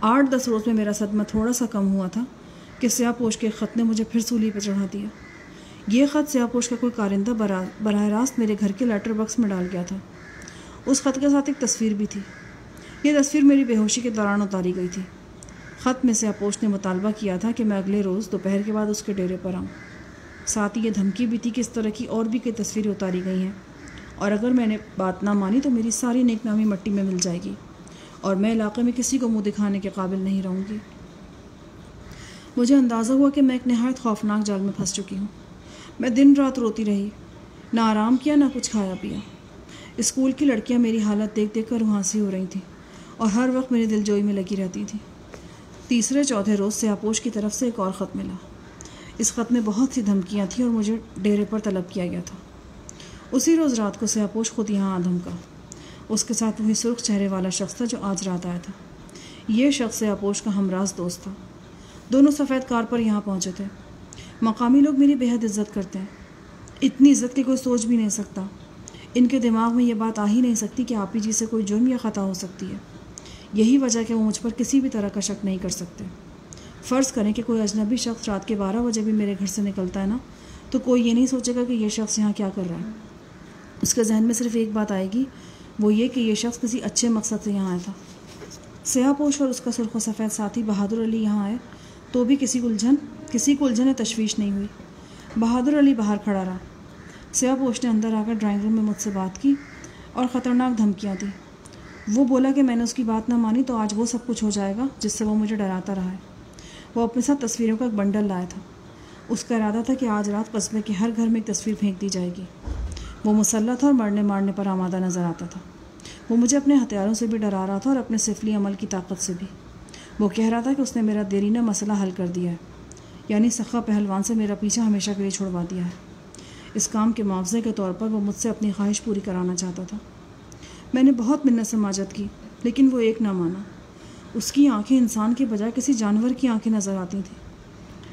8-10 روز میں میرا صدمہ تھوڑا سا کم ہوا تھا کہ سیاہ پوش کے خط نے مجھے پھر سولی پہ چڑھا دیا۔ یہ خط سیاہ پوش کا کوئی کارندہ براہ راست میرے گھر کے لیٹر باکس میں ڈال گیا تھا۔ اس خط کے ساتھ ایک تصویر بھی تھی۔ یہ تصویر میری بے ہوشی کے دوران اتاری گئی تھی۔ خط میں سیاہ پوش نے مطالبہ کیا تھا کہ میں اگلے روز دوپہر کے بعد اس کے ڈیرے پر آؤں۔ ساتھ ہی یہ دھمکی بھی تھی کہ اس طرح کی اور بھی کئی تصویریں اتاری گئی ہیں اور اگر میں نے بات نہ مانی تو میری ساری نیک نامی مٹی میں مل جائے گی اور میں علاقے میں کسی کو منہ دکھانے کے قابل نہیں رہوں گی۔ مجھے اندازہ ہوا کہ میں ایک نہایت خوفناک جال میں پھنس چکی ہوں۔ میں دن رات روتی رہی۔ نہ آرام کیا نہ کچھ کھایا پیا۔ اسکول کی لڑکیاں میری حالت دیکھ دیکھ کر روحانسی ہو رہی تھیں اور ہر وقت میری دل جوئی میں لگی رہتی تھی۔ تیسرے چوتھے روز سیاپوش کی طرف سے ایک اور خط ملا۔ اس خط میں بہت سی دھمکیاں تھیں اور مجھے ڈیرے پر طلب کیا گیا تھا۔ اسی روز رات کو سیاپوش خود یہاں آ دھمکا۔ اس کے ساتھ وہی سرخ چہرے والا شخص تھا جو آج رات آیا تھا۔ یہ شخص سیاپوش کا ہمراز دوست تھا۔ دونوں سفید کار پر یہاں پہنچے تھے۔ مقامی لوگ میری بہت عزت کرتے ہیں، اتنی عزت کہ کوئی سوچ بھی نہیں سکتا۔ ان کے دماغ میں یہ بات آ ہی نہیں سکتی کہ آپی جی سے کوئی جرم یا خطا ہو سکتی ہے۔ یہی وجہ کہ وہ مجھ پر کسی بھی طرح کا شک نہیں کر سکتے۔ فرض کریں کہ کوئی اجنبی شخص رات کے 12 بجے بھی میرے گھر سے نکلتا ہے نا، تو کوئی یہ نہیں سوچے گا کہ یہ شخص یہاں کیا کر رہا ہے۔ اس کے ذہن میں صرف ایک بات آئے گی، وہ یہ کہ یہ شخص کسی اچھے مقصد سے یہاں آیا تھا۔ سیاپوش اور اس کا سرخ و سفید ساتھی بہادر علی یہاں آئے تو بھی کسی کو الجھن تشویش نہیں ہوئی۔ بہادر علی باہر کھڑا رہا۔ سیاپوش نے اندر آ کر ڈرائنگ روم میں مجھ سے بات کی اور خطرناک دھمکیاں دیں۔ وہ بولا کہ میں نے اس کی بات نہ مانی تو آج وہ سب کچھ ہو جائے گا جس سے وہ مجھے ڈراتا رہا ہے۔ وہ اپنے ساتھ تصویروں کا ایک بنڈل لایا تھا۔ اس کا ارادہ تھا کہ آج رات قصبے کے ہر گھر میں ایک تصویر پھینک دی جائے گی۔ وہ مسلح تھا اور مرنے مارنے پر آمادہ نظر آتا تھا۔ وہ مجھے اپنے ہتھیاروں سے بھی ڈرا رہا تھا اور اپنے سفلی عمل کی طاقت سے بھی۔ وہ کہہ رہا تھا کہ اس نے میرا دیرینہ مسئلہ حل کر دیا ہے، یعنی سخا پہلوان سے میرا پیچھا ہمیشہ کے لیے چھڑوا دیا ہے۔ اس کام کے معاوضے کے طور پر وہ مجھ سے اپنی خواہش پوری کرانا چاہتا تھا۔ میں نے بہت منت سماجت کی لیکن وہ ایک نہ مانا۔ اس کی آنکھیں انسان کے بجائے کسی جانور کی آنکھیں نظر آتی تھیں۔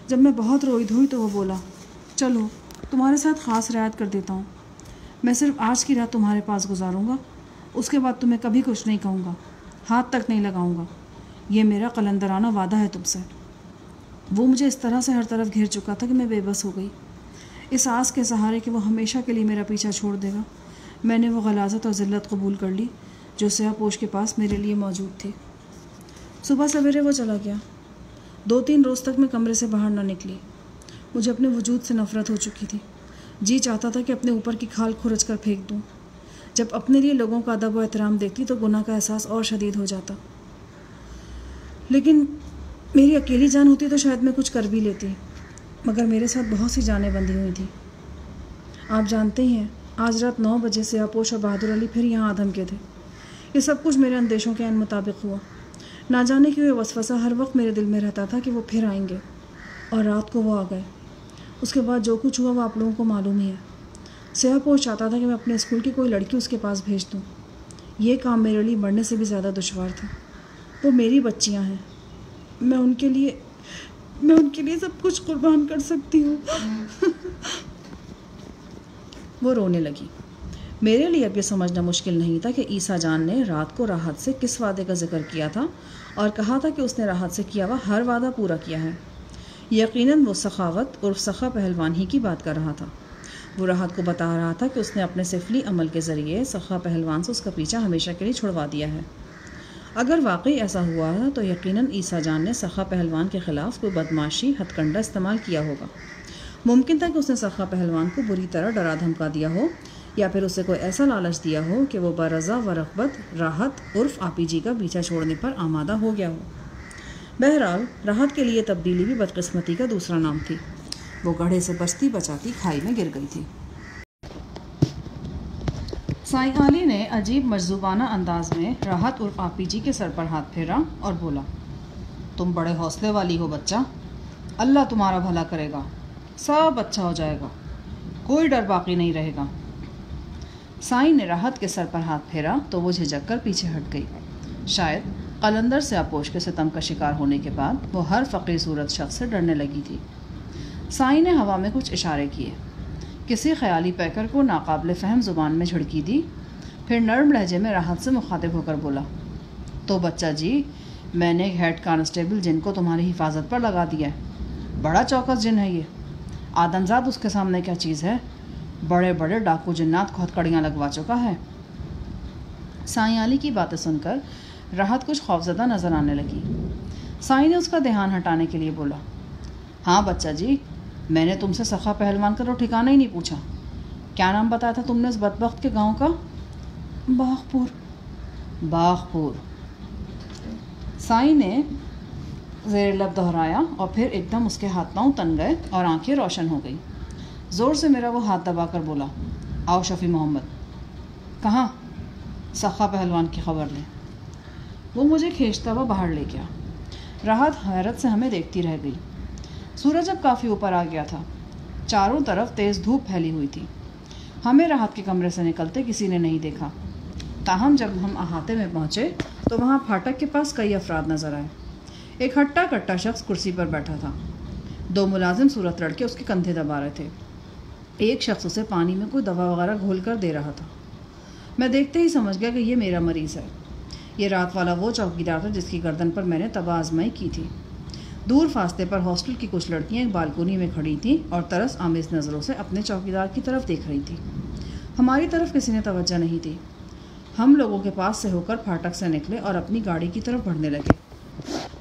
جب میں بہت روئی دھوئی تو وہ بولا، چلو تمہارے ساتھ خاص رعایت کر دیتا ہوں، میں صرف آج کی رات تمہارے پاس گزاروں گا، اس کے بعد تمہیں کبھی کچھ نہیں کہوں گا، ہاتھ تک نہیں لگاؤں گا، یہ میرا قلندرانہ وعدہ ہے تم سے۔ وہ مجھے اس طرح سے ہر طرف گھیر چکا تھا کہ میں بے بس ہو گئی۔ اس آس کے سہارے کہ وہ ہمیشہ کے لیے میرا پیچھا چھوڑ دے گا، میں نے وہ غلاظت اور ذلت قبول کر لی جو سیاپوش کے پاس میرے لیے موجود تھی۔ صبح سویرے وہ چلا گیا۔ 2-3 روز تک میں کمرے سے باہر نہ نکلی۔ مجھے اپنے وجود سے نفرت ہو چکی تھی۔ جی چاہتا تھا کہ اپنے اوپر کی کھال کھرچ کر پھینک دوں۔ جب اپنے لیے لوگوں کا ادب و احترام دیکھتی تو گناہ کا احساس اور شدید ہو جاتا۔ لیکن میری اکیلی جان ہوتی تو شاید میں کچھ کر بھی لیتی، مگر میرے ساتھ بہت سی جانیں بندھی ہوئی تھیں۔ آپ جانتے ہی ہیں، آج رات 9 بجے سیاپوش اور بہادر علی پھر یہاں آ دھمکے تھے۔ یہ سب کچھ میرے اندیشوں کے عین مطابق ہوا۔ نہ جانے کیوں یہ وسوسہ ہر وقت میرے دل میں رہتا تھا کہ وہ پھر آئیں گے، اور رات کو وہ آ گئے۔ اس کے بعد جو کچھ ہوا وہ آپ لوگوں کو معلوم ہی ہے۔ سیاپوش چاہتا تھا کہ میں اپنے اسکول کی کوئی لڑکی اس کے پاس بھیج دوں۔ یہ کام میرے لیے مرنے سے بھی زیادہ دشوار تھا۔ وہ میری بچیاں ہیں، میں ان کے لیے سب کچھ قربان کر سکتی ہوں۔ وہ رونے لگی۔ میرے لیے اب یہ سمجھنا مشکل نہیں تھا کہ عیسیٰ جان نے رات کو راحت سے کس وعدے کا ذکر کیا تھا اور کہا تھا کہ اس نے راحت سے کیا ہوا ہر وعدہ پورا کیا ہے۔ یقیناً وہ سخاوت اور سخا پہلوان ہی کی بات کر رہا تھا۔ وہ راحت کو بتا رہا تھا کہ اس نے اپنے سفلی عمل کے ذریعے سخا پہلوان سے اس کا پیچھا ہمیشہ کے لیے چھڑوا دیا ہے۔ اگر واقعی ایسا ہوا ہے تو یقیناً عیسیٰ جان نے سخا پہلوان کے خلاف کوئی بدماشی ہتھ کنڈا استعمال کیا ہوگا۔ ممکن تھا کہ اس نے سخا پہلوان کو بری طرح ڈرا دھمکا دیا ہو، یا پھر اسے کوئی ایسا لالچ دیا ہو کہ وہ برضا و رغبت راحت عرف آپی جی کا پیچھا چھوڑنے پر آمادہ ہو گیا ہو۔ بہرحال راحت کے لیے تبدیلی بھی بدقسمتی کا دوسرا نام تھی۔ وہ گڑھے سے بچتی بچاتی کھائی میں گر گئی تھی۔ سائیں علی نے عجیب مجذوبانہ انداز میں راحت عرف آپی جی کے سر پر ہاتھ پھیرا اور بولا، تم بڑے حوصلے والی ہو بچہ، اللہ تمہارا بھلا کرے گا، سب اچھا ہو جائے گا، کوئی ڈر باقی نہیں رہے گا۔ سائیں نے راحت کے سر پر ہاتھ پھیرا تو وہ جھجک کر پیچھے ہٹ گئی۔ شاید قلندر سیاپوش کے ستم کا شکار ہونے کے بعد وہ ہر فقیر صورت شخص سے ڈرنے لگی تھی۔ سائیں نے ہوا میں کچھ اشارے کیے، کسی خیالی پیکر کو ناقابل فہم زبان میں جھڑکی دی، پھر نرم لہجے میں راحت سے مخاطب ہو کر بولا، تو بچہ جی، میں نے ہیڈ کانسٹیبل جن کو تمہاری حفاظت پر لگا دیا ہے، بڑا چوکس جن ہے یہ، آدمزاد اس کے سامنے کیا چیز ہے، بڑے بڑے ڈاکو جنات کو ہتکڑیاں لگوا چکا ہے۔ سائیں علی کی باتیں سن کر راحت کچھ خوفزدہ نظر آنے لگی۔ سائیں نے اس کا دھیان ہٹانے کے لیے بولا، ہاں بچہ جی، میں نے تم سے سخا پہلوان کا تو ٹھکانہ ہی نہیں پوچھا، کیا نام بتایا تھا تم نے اس بدبخت کے گاؤں کا؟ باغپور۔ سائیں نے زیر لب دہرایا اور پھر ایک دم اس کے ہاتھ پاؤں تن گئے اور آنکھیں روشن ہو گئی۔ زور سے میرا وہ ہاتھ دبا کر بولا، آؤ شفیع محمد۔ کہاں؟ سخا پہلوان کی خبر لیں۔ وہ مجھے کھینچتا ہوا باہر لے گیا۔ راحت حیرت سے ہمیں دیکھتی رہ گئی۔ سورج اب کافی اوپر آ گیا تھا، چاروں طرف تیز دھوپ پھیلی ہوئی تھی۔ ہمیں راحت کے کمرے سے نکلتے کسی نے نہیں دیکھا، تاہم جب ہم احاطے میں پہنچے تو وہاں پھاٹک کے پاس کئی افراد نظر آئے۔ ایک ہٹا کٹا شخص کرسی پر بیٹھا تھا، 2 ملازم صورت لڑکے اس کے کندھے دبا رہے تھے، ایک شخص اسے پانی میں کوئی دوا وغیرہ گھول کر دے رہا تھا۔ میں دیکھتے ہی سمجھ گیا کہ یہ میرا مریض ہے۔ یہ رات والا وہ چوکیدار تھا جس کی گردن پر میں نے تباہ آزمائی کی تھی۔ دور فاصلے پر ہاسٹل کی کچھ لڑکیاں ایک بالکونی میں کھڑی تھیں اور ترس آمیز نظروں سے اپنے چوکیدار کی طرف دیکھ رہی تھیں۔ ہماری طرف کسی نے توجہ نہیں دی۔ ہم لوگوں کے پاس سے ہو کر پھاٹک سے نکلے اور اپنی گاڑی کی طرف بڑھنے لگے۔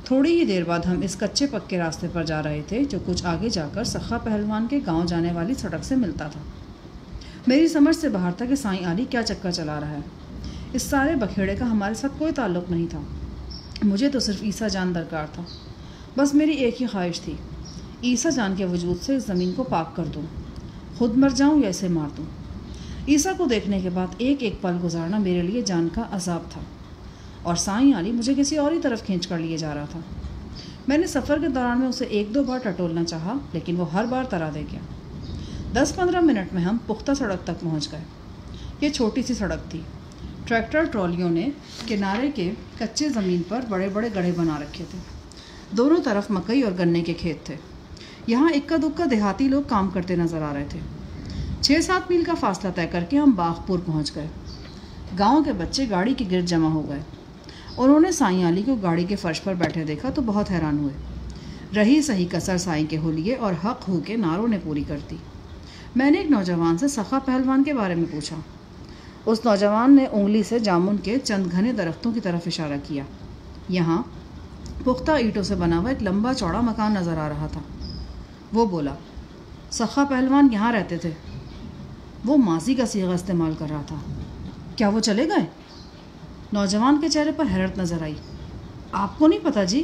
تھوڑی ہی دیر بعد ہم اس کچے پکے راستے پر جا رہے تھے جو کچھ آگے جا کر سخا پہلوان کے گاؤں جانے والی سڑک سے ملتا تھا۔ میری سمجھ سے باہر تھا کہ سائیں علی کیا چکر چلا رہا ہے۔ اس سارے بکھیڑے کا ہمارے ساتھ کوئی تعلق نہیں تھا۔ مجھے تو صرف عیسیٰ جان درکار تھا۔ بس میری ایک ہی خواہش تھی، عیسیٰ جان کے وجود سے اس زمین کو پاک کر دوں، خود مر جاؤں یا اسے مار دوں۔ عیسیٰ کو دیکھنے کے بعد ایک ایک پل گزارنا میرے لیے جان کا عذاب تھا، اور سائیں علی مجھے کسی اور ہی طرف کھینچ کر لیے جا رہا تھا۔ میں نے سفر کے دوران میں اسے 1-2 بار ٹٹولنا چاہا، لیکن وہ ہر بار ترا دے گیا۔ 10-15 منٹ میں ہم پختہ سڑک تک پہنچ گئے۔ یہ چھوٹی سی سڑک تھی۔ ٹریکٹر ٹرالیوں نے کنارے کے کچے زمین پر بڑے بڑے گڑھے بنا رکھے تھے۔ دونوں طرف مکئی اور گنے کے کھیت تھے۔ یہاں اکا دکا دیہاتی لوگ کام کرتے نظر آ رہے تھے۔ 6-7 میل کا فاصلہ طے کر کے ہم باغپور پہنچ گئے۔ گاؤں کے بچے گاڑی کے گرد جمع ہو گئے۔ انہوں نے سائیں علی کو گاڑی کے فرش پر بیٹھے دیکھا تو بہت حیران ہوئے۔ رہی صحیح کسر سائیں کے ہولیے اور حق ہو کے نعروں نے پوری کر دی۔ میں نے ایک نوجوان سے سخا پہلوان کے بارے میں پوچھا۔ اس نوجوان نے انگلی سے جامن کے چند گھنے درختوں کی طرف اشارہ کیا۔ یہاں پختہ اینٹوں سے بنا ہوا ایک لمبا چوڑا مکان نظر آ رہا تھا۔ وہ بولا، سخا پہلوان یہاں رہتے تھے۔ وہ ماضی کا صیغہ استعمال کر رہا تھا۔ کیا وہ چلے گئے؟ نوجوان کے چہرے پر حیرت نظر آئی۔ آپ کو نہیں پتہ جی؟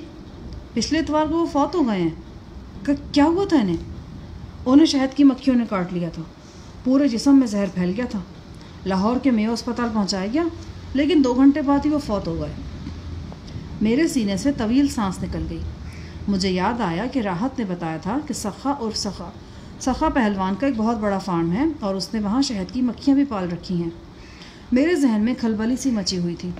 پچھلے اتوار کو وہ فوت ہو گئے ہیں۔ کیا ہوا تھا انہیں شہد کی مکھیوں نے کاٹ لیا تھا، پورے جسم میں زہر پھیل گیا تھا۔ لاہور کے میو اسپتال پہنچایا گیا، لیکن 2 گھنٹے بعد ہی وہ فوت ہو گئے۔ میرے سینے سے طویل سانس نکل گئی۔ مجھے یاد آیا کہ راحت نے بتایا تھا کہ سخا پہلوان کا ایک بہت بڑا فارم ہے اور اس نے وہاں شہد کی مکھیاں بھی پال رکھی ہیں۔ میرے ذہن میں کھلبلی سی مچی ہوئی تھی۔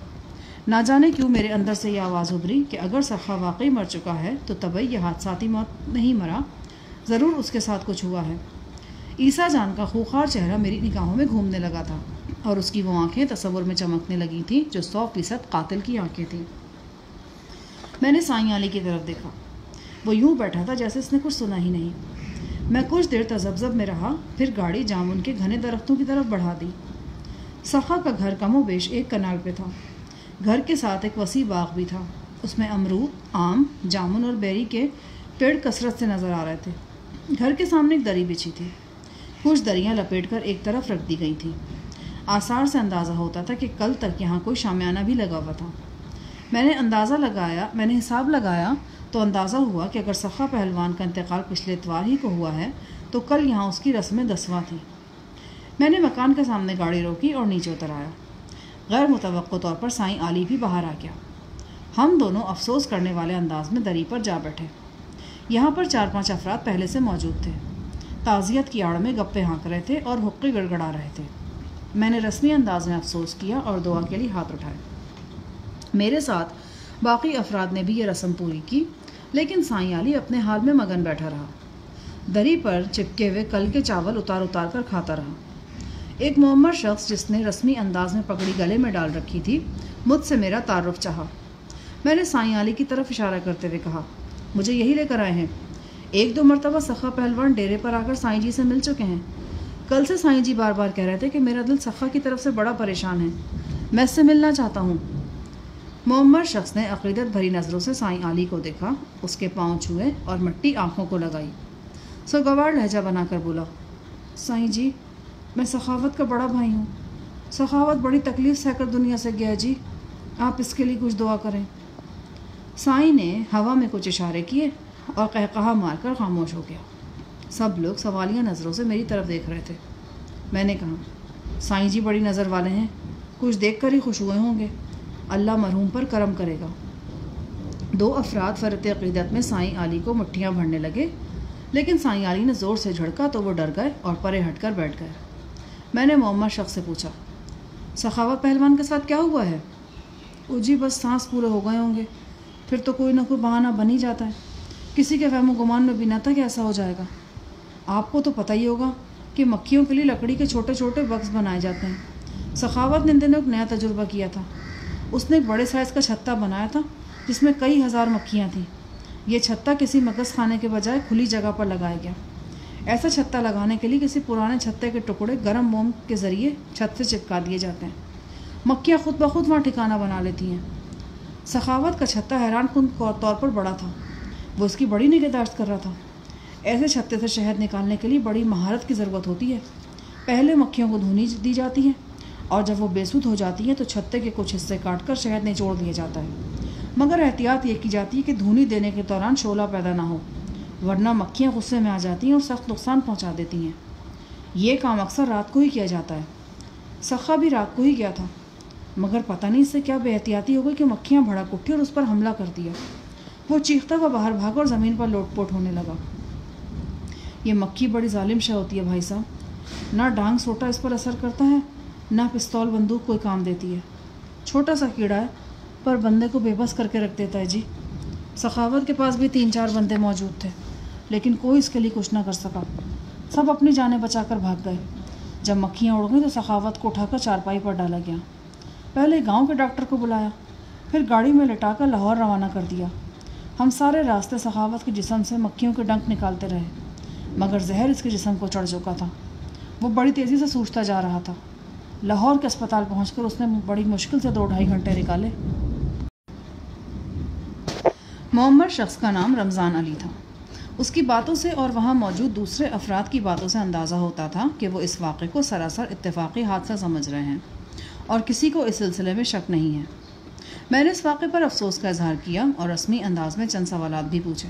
نہ جانے کیوں میرے اندر سے یہ آواز ابھری کہ اگر سخا واقعی مر چکا ہے تو طبعی یہ حادثاتی موت نہیں مرا، ضرور اس کے ساتھ کچھ ہوا ہے۔ عیسیٰ جان کا خوخار چہرہ میری نگاہوں میں گھومنے لگا تھا اور اس کی وہ آنکھیں تصور میں چمکنے لگی تھیں جو 100% قاتل کی آنکھیں تھیں۔ میں نے سائیں علی کی طرف دیکھا۔ وہ یوں بیٹھا تھا جیسے اس نے کچھ سنا ہی نہیں۔ میں کچھ دیر تذبذب میں رہا، پھر گاڑی جامن کے گھنے درختوں کی طرف بڑھا دی۔ سخا کا گھر کم و بیش ایک کنال پہ تھا۔ گھر کے ساتھ ایک وسیع باغ بھی تھا۔ اس میں امرود، آم، جامن اور بیری کے پیڑ کثرت سے نظر آ رہے تھے۔ گھر کے سامنے ایک دری بچھی تھی۔ کچھ دریاں لپیٹ کر ایک طرف رکھ دی گئی تھیں۔ آثار سے اندازہ ہوتا تھا کہ کل تک یہاں کوئی شامیانہ بھی لگا ہوا تھا۔ میں نے حساب لگایا تو اندازہ ہوا کہ اگر سخا پہلوان کا انتقال پچھلے اتوار ہی کو ہوا ہے تو کل یہاں اس کی رسم 10واں تھی۔ میں نے مکان کے سامنے گاڑی روکی اور نیچے اتر آیا۔ غیر متوقع طور پر سائیں علی بھی باہر آ گیا۔ ہم دونوں افسوس کرنے والے انداز میں دری پر جا بیٹھے۔ یہاں پر 4-5 افراد پہلے سے موجود تھے۔ تعزیت کی آڑ میں گپے ہانک رہے تھے اور حقے گڑگڑا رہے تھے۔ میں نے رسمی انداز میں افسوس کیا اور دعا کے لیے ہاتھ اٹھائے۔ میرے ساتھ باقی افراد نے بھی یہ رسم پوری کی، لیکن سائیں علی اپنے حال میں مگن بیٹھا رہا۔ دری پر چپکے ہوئے کل کے چاول اتار کر کھاتا رہا۔ ایک معمر شخص جس نے رسمی انداز میں پگڑی گلے میں ڈال رکھی تھی مجھ سے میرا تعارف چاہا۔ میں نے سائیں علی کی طرف اشارہ کرتے ہوئے کہا، مجھے یہی لے کر آئے ہیں۔ 1-2 مرتبہ سخا پہلوان ڈیرے پر آ کر سائیں جی سے مل چکے ہیں۔ کل سے سائیں جی بار بار کہہ رہے تھے کہ میرا دل سخا کی طرف سے بڑا پریشان ہے، میں اس سے ملنا چاہتا ہوں۔ معمر شخص نے عقیدت بھری نظروں سے سائیں علی کو دیکھا، اس کے پاؤں چھوئے اور مٹی آنکھوں کو لگائی۔ سوگوار لہجہ بنا کر بولا، سائیں جی، میں سخاوت کا بڑا بھائی ہوں۔ سخاوت بڑی تکلیف سہ کر دنیا سے گیا جی، آپ اس کے لیے کچھ دعا کریں۔ سائیں نے ہوا میں کچھ اشارے کیے اور قہقہا مار کر خاموش ہو گیا۔ سب لوگ سوالیہ نظروں سے میری طرف دیکھ رہے تھے۔ میں نے کہا، سائیں جی بڑی نظر والے ہیں، کچھ دیکھ کر ہی خوش ہوئے ہوں گے، اللہ مرحوم پر کرم کرے گا۔ 2 افراد فرط عقیدت میں سائیں علی کو مٹھیاں بھرنے لگے، لیکن سائیں علی نے زور سے جھڑکا تو وہ ڈر گئے اور پرے ہٹ کر بیٹھ گئے۔ میں نے معمر شخص سے پوچھا، سخاوت پہلوان کے ساتھ کیا ہوا ہے؟ او جی بس سانس پورے ہو گئے ہوں گے، پھر تو کوئی نہ کوئی بہانہ بن ہی جاتا ہے، کسی کے فہم و گمان میں بھی نہ تھا کہ ایسا ہو جائے گا۔ آپ کو تو پتہ ہی ہوگا کہ مکھیوں کے لیے لکڑی کے چھوٹے چھوٹے بکس بنائے جاتے ہیں۔ سخاوت نے ان دنوں ایک نیا تجربہ کیا تھا، اس نے ایک بڑے سائز کا چھتا بنایا تھا جس میں کئی ہزار مکھیاں تھیں۔ یہ چھتا کسی مگس خانے کے بجائے کھلی جگہ پر لگایا گیا۔ ایسا چھتا لگانے کے لیے کسی پرانے چھتے کے ٹکڑے گرم موم کے ذریعے چھت سے چپکا دیے جاتے ہیں۔ مکھیاں خود بخود وہاں ٹھکانہ بنا لیتی ہیں۔ سخاوت کا چھتا حیران کن طور پر بڑا تھا، وہ اس کی بڑی نگہداشت کر رہا تھا۔ ایسے چھتے سے شہد نکالنے کے لیے بڑی مہارت کی ضرورت ہوتی ہے۔ پہلے مکھیوں کو دھونی دی جاتی ہے اور جب وہ بے سود ہو جاتی ہیں تو چھتے کے کچھ حصے کاٹ کر شہد نچوڑ دیا جاتا ہے، مگر احتیاط یہ کی جاتی ہے کہ دھونی دینے کے دوران شعلہ پیدا نہ ہو، ورنہ مکھیاں غصے میں آ جاتی ہیں اور سخت نقصان پہنچا دیتی ہیں۔ یہ کام اکثر رات کو ہی کیا جاتا ہے۔ سخا بھی رات کو ہی گیا تھا، مگر پتہ نہیں اس سے کیا بے احتیاطی ہو گئی کہ مکھیاں بھڑک اٹھی اور اس پر حملہ کر دیا۔ وہ چیختا ہوا باہر بھاگا اور زمین پر لوٹ پوٹ ہونے لگا۔ یہ مکھی بڑی ظالم شے ہوتی ہے بھائی صاحب، نہ ڈانگ سوٹا اس پر اثر کرتا ہے، نہ پستول بندوق کوئی کام دیتی ہے۔ چھوٹا سا کیڑا ہے پر بندے کو بے بس کر کے رکھ دیتا ہے جی۔ سخاوت کے پاس بھی 3-4 بندے موجود تھے، لیکن کوئی اس کے لیے کچھ نہ کر سکا، سب اپنی جانیں بچا کر بھاگ گئے۔ جب مکھیاں اڑ گئیں تو سخاوت کو اٹھا کر چارپائی پر ڈالا گیا، پہلے گاؤں کے ڈاکٹر کو بلایا، پھر گاڑی میں لٹا کر لاہور روانہ کر دیا۔ ہم سارے راستے سخاوت کے جسم سے مکھیوں کے ڈنک نکالتے رہے، مگر زہر اس کے جسم کو چڑھ چکا تھا۔ وہ بڑی تیزی سے سوجتا جا رہا تھا۔ لاہور کے اسپتال پہنچ کر اس نے بڑی مشکل سے 2-2.5 گھنٹے نکالے۔ معمر شخص کا نام رمضان علی تھا۔ اس کی باتوں سے اور وہاں موجود دوسرے افراد کی باتوں سے اندازہ ہوتا تھا کہ وہ اس واقعے کو سراسر اتفاقی حادثہ سمجھ رہے ہیں اور کسی کو اس سلسلے میں شک نہیں ہے۔ میں نے اس واقعے پر افسوس کا اظہار کیا اور رسمی انداز میں چند سوالات بھی پوچھے۔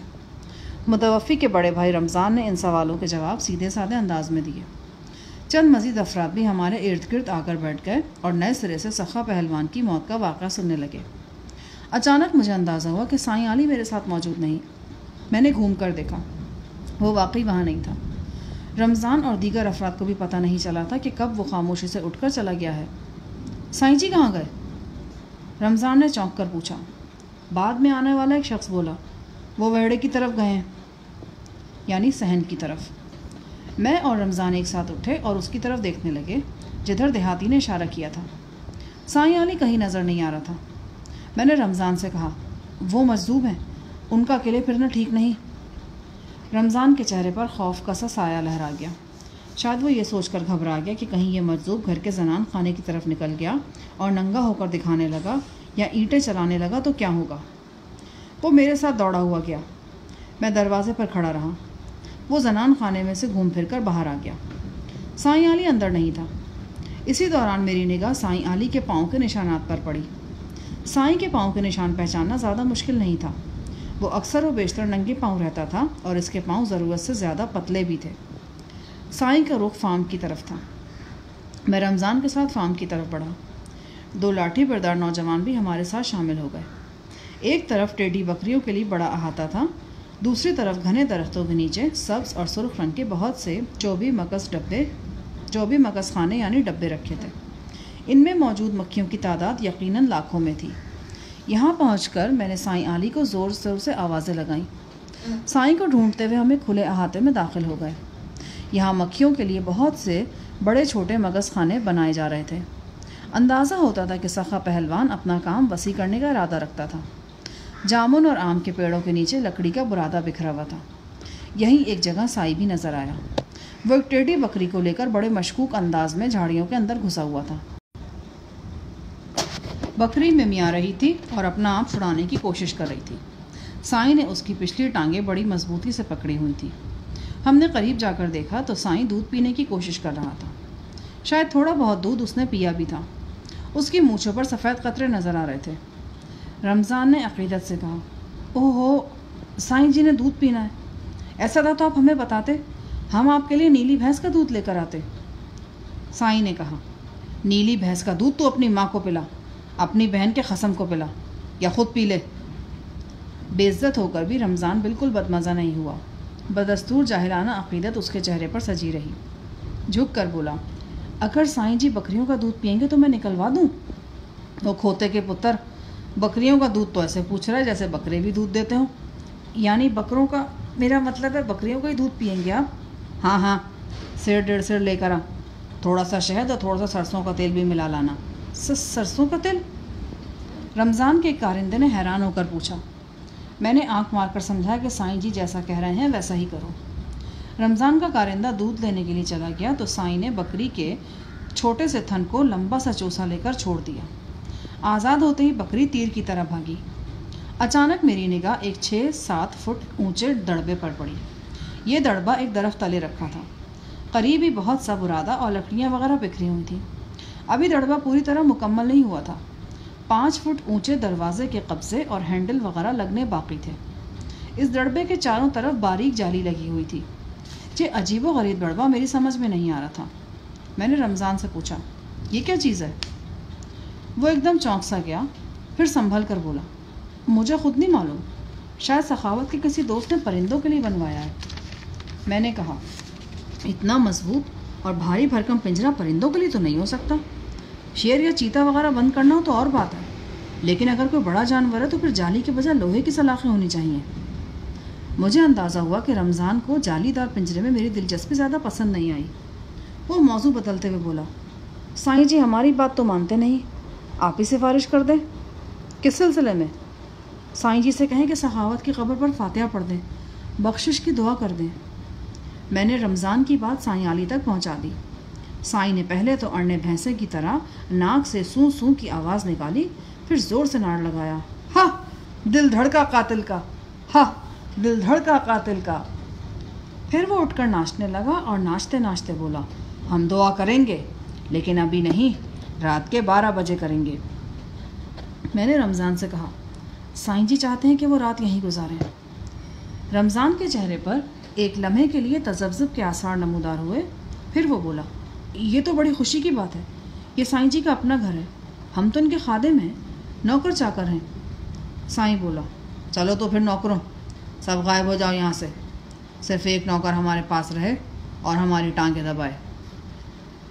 متوفی کے بڑے بھائی رمضان نے ان سوالوں کے جواب سیدھے سادے انداز میں دیے۔ چند مزید افراد بھی ہمارے ارد گرد آ کر بیٹھ گئے اور نئے سرے سے سخا پہلوان کی موت کا واقعہ سننے لگے۔ اچانک مجھے اندازہ ہوا کہ سائیں علی میرے ساتھ موجود نہیں۔ میں نے گھوم کر دیکھا، وہ واقعی وہاں نہیں تھا۔ رمضان اور دیگر افراد کو بھی پتہ نہیں چلا تھا کہ کب وہ خاموشی سے اٹھ کر چلا گیا ہے۔ سائیں جی کہاں گئے؟ رمضان نے چونک کر پوچھا۔ بعد میں آنے والا ایک شخص بولا، وہ ویڑے کی طرف گئے ہیں، یعنی صحن کی طرف۔ میں اور رمضان ایک ساتھ اٹھے اور اس کی طرف دیکھنے لگے جدھر دیہاتی نے اشارہ کیا تھا۔ سائیں علی کہیں نظر نہیں آ رہا تھا۔ میں نے رمضان سے کہا، وہ مجذوب ہیں، ان کا اکیلے پھرنا ٹھیک نہیں۔ رمضان کے چہرے پر خوف کا سا سایہ لہرا گیا۔ شاید وہ یہ سوچ کر گھبرا گیا کہ کہیں یہ مجذوب گھر کے زنان خانے کی طرف نکل گیا اور ننگا ہو کر دکھانے لگا یا اینٹیں چلانے لگا تو کیا ہوگا۔ وہ میرے ساتھ دوڑا ہوا گیا۔ میں دروازے پر کھڑا رہا۔ وہ زنان خانے میں سے گھوم پھر کر باہر آ گیا۔ سائیں علی اندر نہیں تھا۔ اسی دوران میری نگاہ سائیں علی کے پاؤں کے نشانات پر پڑی۔ سائیں کے پاؤں کے نشان پہچاننا زیادہ مشکل نہیں تھا۔ وہ اکثر و بیشتر ننگے پاؤں رہتا تھا اور اس کے پاؤں ضرورت سے زیادہ پتلے بھی تھے۔ سائیں کا رخ فارم کی طرف تھا۔ میں رمضان کے ساتھ فارم کی طرف بڑھا۔ 2 لاٹھی بردار نوجوان بھی ہمارے ساتھ شامل ہو گئے۔ ایک طرف ٹیڈی بکریوں کے لیے بڑا احاطہ تھا، دوسری طرف گھنے درختوں کے نیچے سبز اور سرخ رنگ کے بہت سے چوبی مکس خانے یعنی ڈبے رکھے تھے۔ ان میں موجود مکھیوں کی تعداد یقیناً لاکھوں میں تھی۔ یہاں پہنچ کر میں نے سائیں علی کو زور زور سے آوازیں لگائیں۔ سائیں کو ڈھونڈتے ہوئے ہمیں کھلے احاطے میں داخل ہو گئے۔ یہاں مکھیوں کے لیے بہت سے بڑے چھوٹے مگس خانے بنائے جا رہے تھے۔ اندازہ ہوتا تھا کہ سخا پہلوان اپنا کام وسیع کرنے کا ارادہ رکھتا تھا۔ جامن اور آم کے پیڑوں کے نیچے لکڑی کا برادہ بکھرا ہوا تھا۔ یہیں ایک جگہ سائی بھی نظر آیا۔ وہ ایک ٹیڈی بکری کو لے کر بڑے مشکوک انداز میں جھاڑیوں کے اندر گھسا ہوا تھا۔ بکری ممیا رہی تھی اور اپنا آپ چھڑانے کی کوشش کر رہی تھی۔ سائیں نے اس کی پچھلی ٹانگیں بڑی مضبوطی سے پکڑی ہوئی تھیں۔ ہم نے قریب جا کر دیکھا تو سائیں دودھ پینے کی کوشش کر رہا تھا۔ شاید تھوڑا بہت دودھ اس نے پیا بھی تھا۔ اس کی مونچھوں پر سفید قطرے نظر آ رہے تھے۔ رمضان نے عقیدت سے کہا، اوہ ہو، سائیں جی نے دودھ پینا ہے، ایسا تھا تو آپ ہمیں بتاتے، ہم آپ کے لیے نیلی بھینس کا دودھ لے کر آتے۔ سائیں نے کہا، نیلی بھینس کا دودھ تو اپنی ماں کو پلا، اپنی بہن کے خصم کو پلا، یا خود پی لے۔ بے عزت ہو کر بھی رمضان بالکل بدمزہ نہیں ہوا۔ بدستور جاہلانہ عقیدت اس کے چہرے پر سجی رہی۔ جھک کر بولا، اگر سائیں جی بکریوں کا دودھ پئیں گے تو میں نکلوا دوں؟ وہ کھوتے کے پتر، بکریوں کا دودھ تو ایسے پوچھ رہا ہے جیسے بکرے بھی دودھ دیتے ہوں۔ یعنی بکروں کا، میرا مطلب ہے بکریوں کا ہی دودھ پئیں گے آپ؟ ہاں ہاں، سیر 1.5 سیر لے کر آ، تھوڑا سا شہد اور تھوڑا سا سرسوں کا تیل بھی ملا لانا۔ سرسوں کا تیل؟ رمضان کے ایک کارندے نے حیران ہو کر پوچھا۔ میں نے آنکھ مار کر سمجھا کہ سائیں جی جیسا کہہ رہے ہیں ویسا ہی کرو۔ رمضان کا کارندہ دودھ لینے کے لیے چلا گیا تو سائیں نے بکری کے چھوٹے سے تھن کو لمبا سا چوسا لے کر چھوڑ دیا۔ آزاد ہوتے ہی بکری تیر کی طرح بھاگی۔ اچانک میری نگاہ ایک 6-7 فٹ اونچے دڑبے پر پڑی۔ یہ دڑبا ایک درخت تلے رکھا تھا۔ قریب ہی بہت سا برادہ اور لکڑیاں وغیرہ بکھری ہوئی تھیں۔ ابھی دڑبا پوری طرح مکمل نہیں ہوا تھا۔ 5 فٹ اونچے دروازے کے قبضے اور ہینڈل وغیرہ لگنے باقی تھے۔ اس دڑبے کے چاروں طرف باریک جالی لگی ہوئی تھی۔ یہ عجیب و غریب دڑبا میری سمجھ میں نہیں آ رہا تھا۔ میں نے رمضان سے پوچھا، یہ کیا چیز ہے؟ وہ ایک دم چونک سا گیا، پھر سنبھل کر بولا، مجھے خود نہیں معلوم، شاید سخاوت کے کسی دوست نے پرندوں کے لیے بنوایا ہے۔ میں نے کہا، اتنا مضبوط اور بھاری بھرکم پنجرا پرندوں کے لیے تو نہیں ہو سکتا۔ شیر یا چیتا وغیرہ بند کرنا ہو تو اور بات ہے، لیکن اگر کوئی بڑا جانور ہے تو پھر جالی کے بجائے لوہے کی سلاخیں ہونی چاہیے۔ مجھے اندازہ ہوا کہ رمضان کو جالی دار پنجرے میں میری دلچسپی زیادہ پسند نہیں آئی۔ وہ موضوع بدلتے ہوئے بولا، سائیں جی ہماری بات تو مانتے نہیں، آپ ہی سفارش کر دیں۔ کس سلسلے میں؟ سائیں جی سے کہیں کہ سخاوت کی قبر پر فاتحہ پڑھ دیں، بخشش کی دعا کر دیں۔ میں نے رمضان کی بات سائیں علی تک پہنچا دی۔ سائیں نے پہلے تو اڑنے بھینسے کی طرح ناک سے سوں سوں کی آواز نکالی، پھر زور سے ناڑ لگایا، ہاں دل دھڑکا قاتل کا، ہاں دل دھڑکا قاتل کا۔ پھر وہ اٹھ کر ناچنے لگا اور ناچتے ناچتے بولا، ہم دعا کریں گے لیکن ابھی نہیں، رات کے 12 بجے کریں گے۔ میں نے رمضان سے کہا، سائیں جی چاہتے ہیں کہ وہ رات یہیں گزاریں۔ رمضان کے چہرے پر ایک لمحے کے لیے تذبذب کے آثار نمودار ہوئے، پھر وہ بولا، یہ تو بڑی خوشی کی بات ہے، یہ سائیں جی کا اپنا گھر ہے، ہم تو ان کے خادم ہیں، نوکر چاکر ہیں۔ سائیں بولا، چلو تو پھر نوکروں، سب غائب ہو جاؤ یہاں سے، صرف ایک نوکر ہمارے پاس رہے اور ہماری ٹانگیں دبائے۔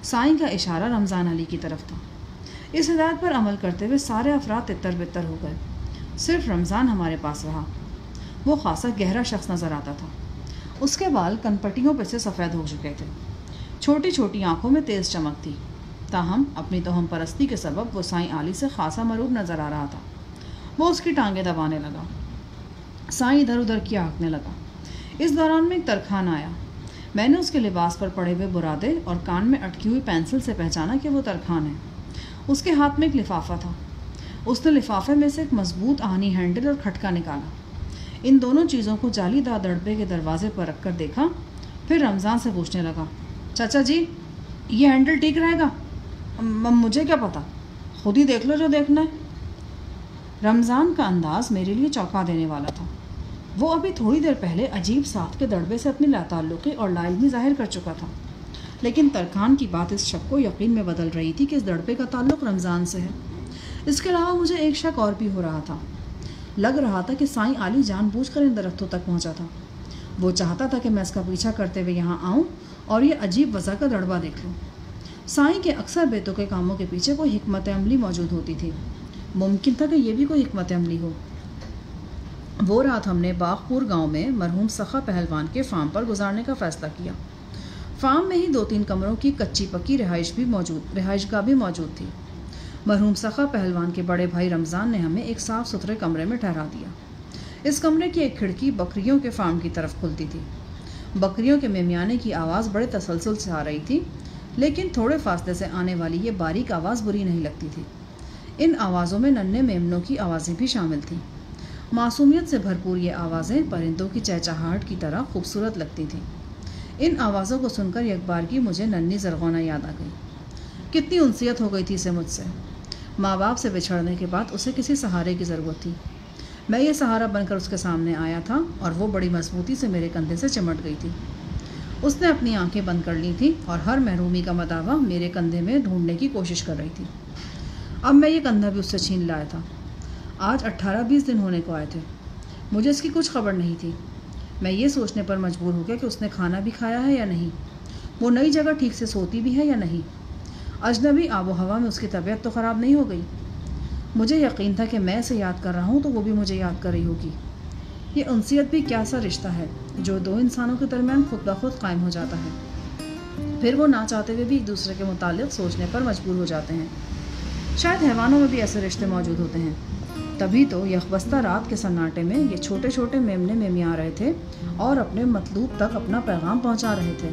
سائیں کا اشارہ رمضان علی کی طرف تھا۔ اس ہدایت پر عمل کرتے ہوئے سارے افراد تتر بتر ہو گئے، صرف رمضان ہمارے پاس رہا۔ وہ خاصا گہرا شخص نظر آتا تھا۔ اس کے بال کنپٹیوں پہ سے سفید ہو چکے تھے، چھوٹی چھوٹی آنکھوں میں تیز چمک تھی، تاہم اپنی توہم پرستی کے سبب وہ سائیں علی سے خاصا مروب نظر آ رہا تھا۔ وہ اس کی ٹانگیں دبانے لگا، سائیں ادھر ادھر کیا ہانکنے لگا۔ اس دوران میں ایک ترکھان آیا۔ میں نے اس کے لباس پر پڑے ہوئے برادے اور کان میں اٹکی ہوئی پینسل سے پہچانا کہ وہ ترکھان ہے۔ اس کے ہاتھ میں ایک لفافہ تھا۔ اس نے لفافے میں سے ایک مضبوط آہنی ہینڈل اور کھٹکا نکالا۔ ان دونوں چیزوں کو جالی دار دڑبے کے دروازے پر رکھ کر دیکھا، پھر رمضان سے پوچھنے لگا، چاچا جی یہ ہینڈل ٹھیک رہے گا؟ مجھے کیا پتا، خود ہی دیکھ لو جو دیکھنا ہے۔ رمضان کا انداز میرے لیے چونکا دینے والا تھا۔ وہ ابھی تھوڑی دیر پہلے عجیب ساخت کے دڑبے سے اپنی لاتعلقی اور لاعلمی ظاہر کر چکا تھا، لیکن ترکھان کی بات اس شک کو یقین میں بدل رہی تھی کہ اس دڑبے کا تعلق رمضان سے ہے۔ اس کے علاوہ مجھے ایک شک اور بھی ہو رہا تھا۔ لگ رہا تھا کہ سائیں علی جان بوجھ کر ان درختوں تک پہنچا تھا۔ وہ چاہتا تھا کہ میں اس کا پیچھا کرتے ہوئے یہاں آؤں اور یہ عجیب وضع کا دڑبا دیکھ لوں۔ سائیں کے اکثر بیتوں کے کاموں کے پیچھے کوئی حکمت عملی موجود ہوتی تھی۔ ممکن تھا کہ یہ بھی کوئی حکمت عملی ہو۔ وہ رات ہم نے باغپور گاؤں میں مرحوم سخا پہلوان کے فارم پر گزارنے کا فیصلہ کیا۔ فارم میں ہی 2-3 کمروں کی کچی پکی رہائش گاہ بھی موجود تھی۔ مرحوم سخا پہلوان کے بڑے بھائی رمضان نے ہمیں ایک صاف ستھرے کمرے میں ٹھہرا دیا۔ اس کمرے کی ایک کھڑکی بکریوں کے فارم کی طرف کھلتی تھی۔ بکریوں کے میمیانے کی آواز بڑے تسلسل سے آ رہی تھی، لیکن تھوڑے فاصلے سے آنے والی یہ باریک آواز بری نہیں لگتی تھی۔ ان آوازوں میں ننھے میمنوں کی آوازیں بھی شامل تھیں۔ معصومیت سے بھرپور یہ آوازیں پرندوں کی چہچہاہٹ کی طرح خوبصورت لگتی تھیں۔ ان آوازوں کو سن کر یک بار کی مجھے ننھی زرغونہ یاد آ گئی۔ کتنی انسیت ہو گئی تھی اسے مجھ سے۔ ماں باپ سے بچھڑنے کے بعد اسے کسی سہارے کی ضرورت تھی۔ میں یہ سہارا بن کر اس کے سامنے آیا تھا اور وہ بڑی مضبوطی سے میرے کندھے سے چمٹ گئی تھی۔ اس نے اپنی آنکھیں بند کر لی تھیں اور ہر محرومی کا مداوع میرے کندھے میں ڈھونڈنے کی کوشش کر رہی تھی۔ اب میں یہ کندھا بھی اس سے چھین لایا تھا۔ آج 18-20 دن ہونے کو آئے تھے۔ مجھے اس کی کچھ خبر نہیں تھی۔ میں یہ سوچنے پر مجبور ہو گیا کہ اس نے کھانا بھی کھایا ہے یا نہیں، وہ نئی جگہ ٹھیک سے سوتی بھی ہے یا نہیں، اجنبی آب و ہوا میں اس کی طبیعت تو خراب نہیں ہو گئی۔ مجھے یقین تھا کہ میں اسے یاد کر رہا ہوں تو وہ بھی مجھے یاد کر رہی ہوگی۔ یہ انسیت بھی کیا سا رشتہ ہے جو دو انسانوں کے درمیان خود بخود قائم ہو جاتا ہے، پھر وہ نہ چاہتے ہوئے بھی ایک دوسرے کے متعلق سوچنے پر مجبور ہو جاتے ہیں۔ شاید حیوانوں میں بھی ایسے رشتے موجود ہوتے ہیں۔ تبھی تو یخبستہ رات کے سناٹے میں یہ چھوٹے چھوٹے میمنے میمیاں رہے تھے اور اپنے مطلوب تک اپنا پیغام پہنچا رہے تھے۔